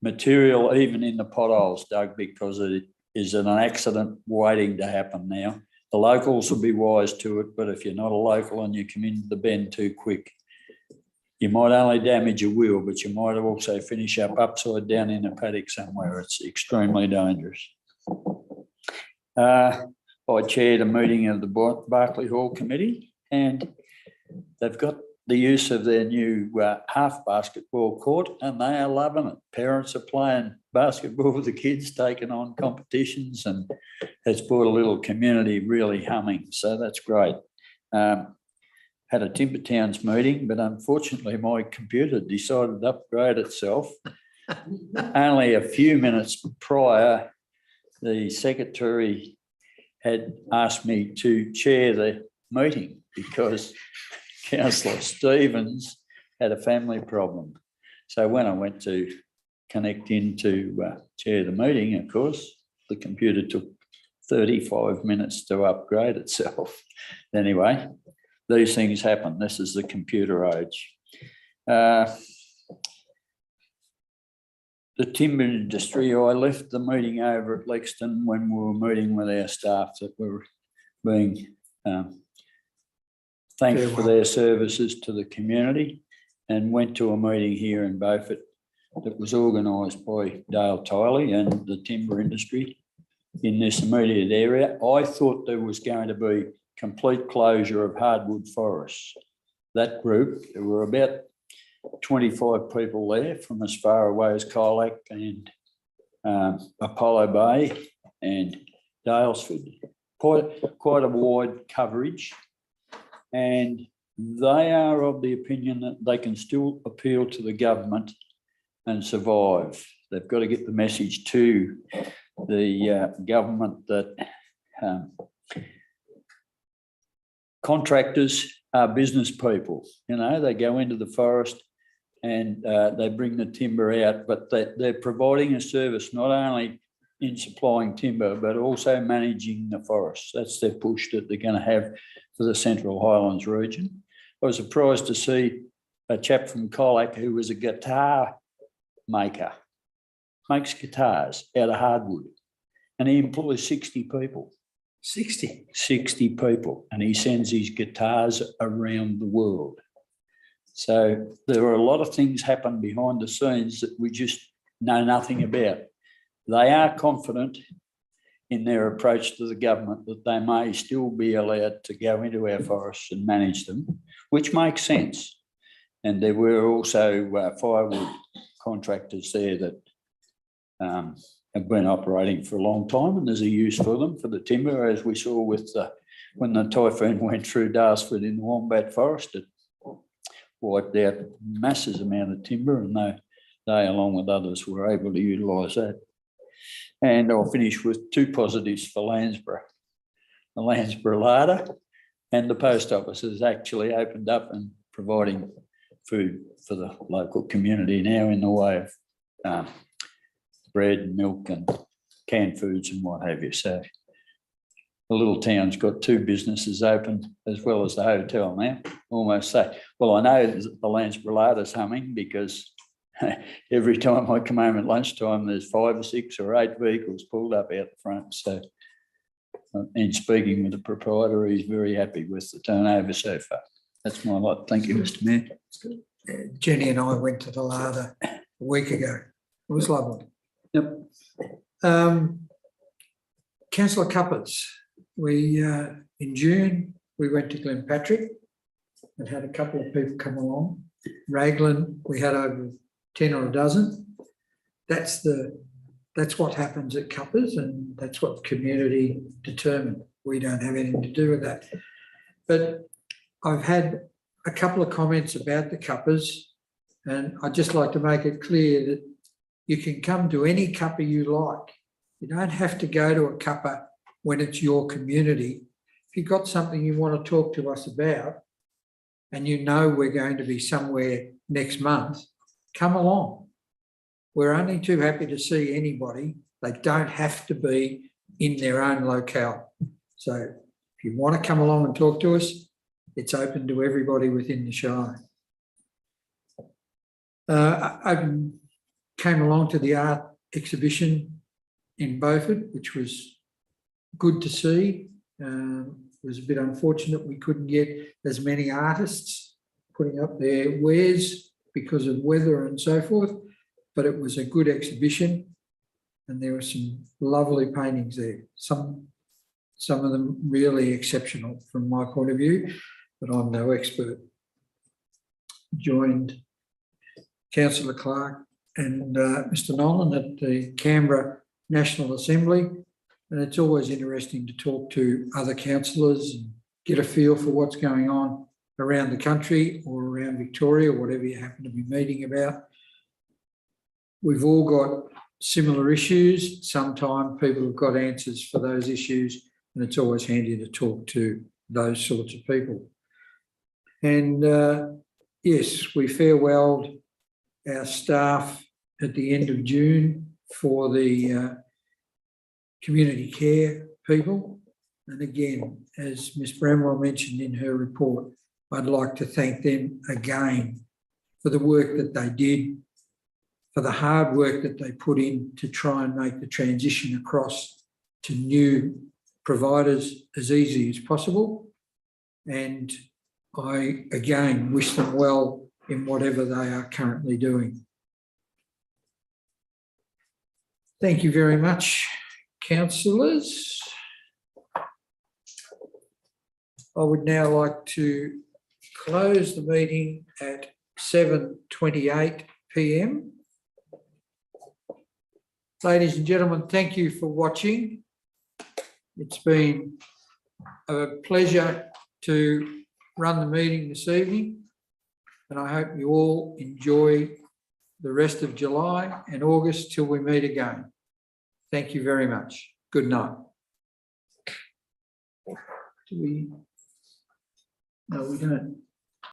Speaker 6: material even in the potholes dug, because it is an accident waiting to happen now. The locals will be wise to it, but if you're not a local and you come into the bend too quick, you might only damage a wheel, but you might also finish up upside down in a paddock somewhere. It's extremely dangerous. I chaired a meeting of the Barclay Hall Committee, and they've got the use of their new half basketball court, and they are loving it. Parents are playing basketball with the kids, taking on competitions, and it's brought a little community really humming. So that's great. Had a Timber Towns meeting, but unfortunately my computer decided to upgrade itself. Only a few minutes prior, the secretary had asked me to chair the meeting because Councillor Stevens had a family problem. So when I went to connect in to chair the meeting, of course, the computer took 35 minutes to upgrade itself. Anyway, these things happen. This is the computer age. The timber industry, I left the meeting over at Lexington when we were meeting with our staff that were being thanked for their services to the community, and went to a meeting here in Beaufort that was organised by Dale Tiley and the timber industry in this immediate area. I thought there was going to be complete closure of hardwood forests. That group, there were about 25 people there from as far away as Colac and Apollo Bay and Dalesford. Quite a wide coverage. And they are of the opinion that they can still appeal to the government and survive. They've got to get the message to the government that contractors are business people. You know, they go into the forest and they bring the timber out, but they're providing a service not only in supplying timber, but also managing the forests. That's their push that they're going to have for the Central Highlands region. I was surprised to see a chap from Colac who was a guitar maker, makes guitars out of hardwood, and he employs 60 people. 60 people, and he sends his guitars around the world. So there are a lot of things happen behind the scenes that we just know nothing about. They are confident in their approach to the government that they may still be allowed to go into our forests and manage them, which makes sense. And there were also firewood contractors there that have been operating for a long time, and there's a use for them for the timber, as we saw with when the typhoon went through Darsford in the Wombat Forest. It wiped out massive amount of timber, and they along with others were able to utilise that. And I'll finish with two positives for Landsborough. The Landsborough larder and the post office has actually opened up and providing food for the local community now in the way of bread, milk and canned foods and what have you. So the little town's got two businesses open as well as the hotel now. Almost say, well, I know the Landsborough larder's humming because every time I come home at lunchtime, there's 5 or 6 or 8 vehicles pulled up out the front. So in speaking with the proprietor, he's very happy with the turnover so far. That's my lot. Thank you, Mr. Mayor.
Speaker 1: Jenny and I went to the larder a week ago. It was lovely.
Speaker 6: Yep.
Speaker 1: Councillor Cuppers, we in June we went to Glenpatrick and had a couple of people come along. Raglan, we had over 10 or a dozen. That's what happens at Cuppers, and that's what the community determined. We don't have anything to do with that. But I've had a couple of comments about the Cuppers, and I'd just like to make it clear that you can come to any cuppa you like. You don't have to go to a cuppa when it's your community. If you've got something you want to talk to us about, and you know we're going to be somewhere next month, come along. We're only too happy to see anybody. They don't have to be in their own locale. So if you want to come along and talk to us, it's open to everybody within the Shire. I came along to the art exhibition in Beaufort, which was good to see. It was a bit unfortunate we couldn't get as many artists putting up their wares because of weather and so forth, but it was a good exhibition and there were some lovely paintings there. Some of them really exceptional from my point of view, but I'm no expert. Joined Councillor Clark and Mr. Nolan at the Canberra National Assembly, and it's always interesting to talk to other councillors and get a feel for what's going on around the country or around Victoria, whatever you happen to be meeting about. We've all got similar issues. Sometimes people have got answers for those issues, and it's always handy to talk to those sorts of people. And yes, we farewelled our staff at the end of June for the community care people. And again, as Ms. Bramwell mentioned in her report, I'd like to thank them again for the work that they did, for the hard work that they put in to try and make the transition across to new providers as easy as possible. And I, again, wish them well in whatever they are currently doing. Thank you very much, councillors. I would now like to close the meeting at 7:28 p.m. Ladies and gentlemen, thank you for watching. It's been a pleasure to run the meeting this evening, and I hope you all enjoy the rest of July and August till we meet again. Thank you very much. Good night. No, we don't.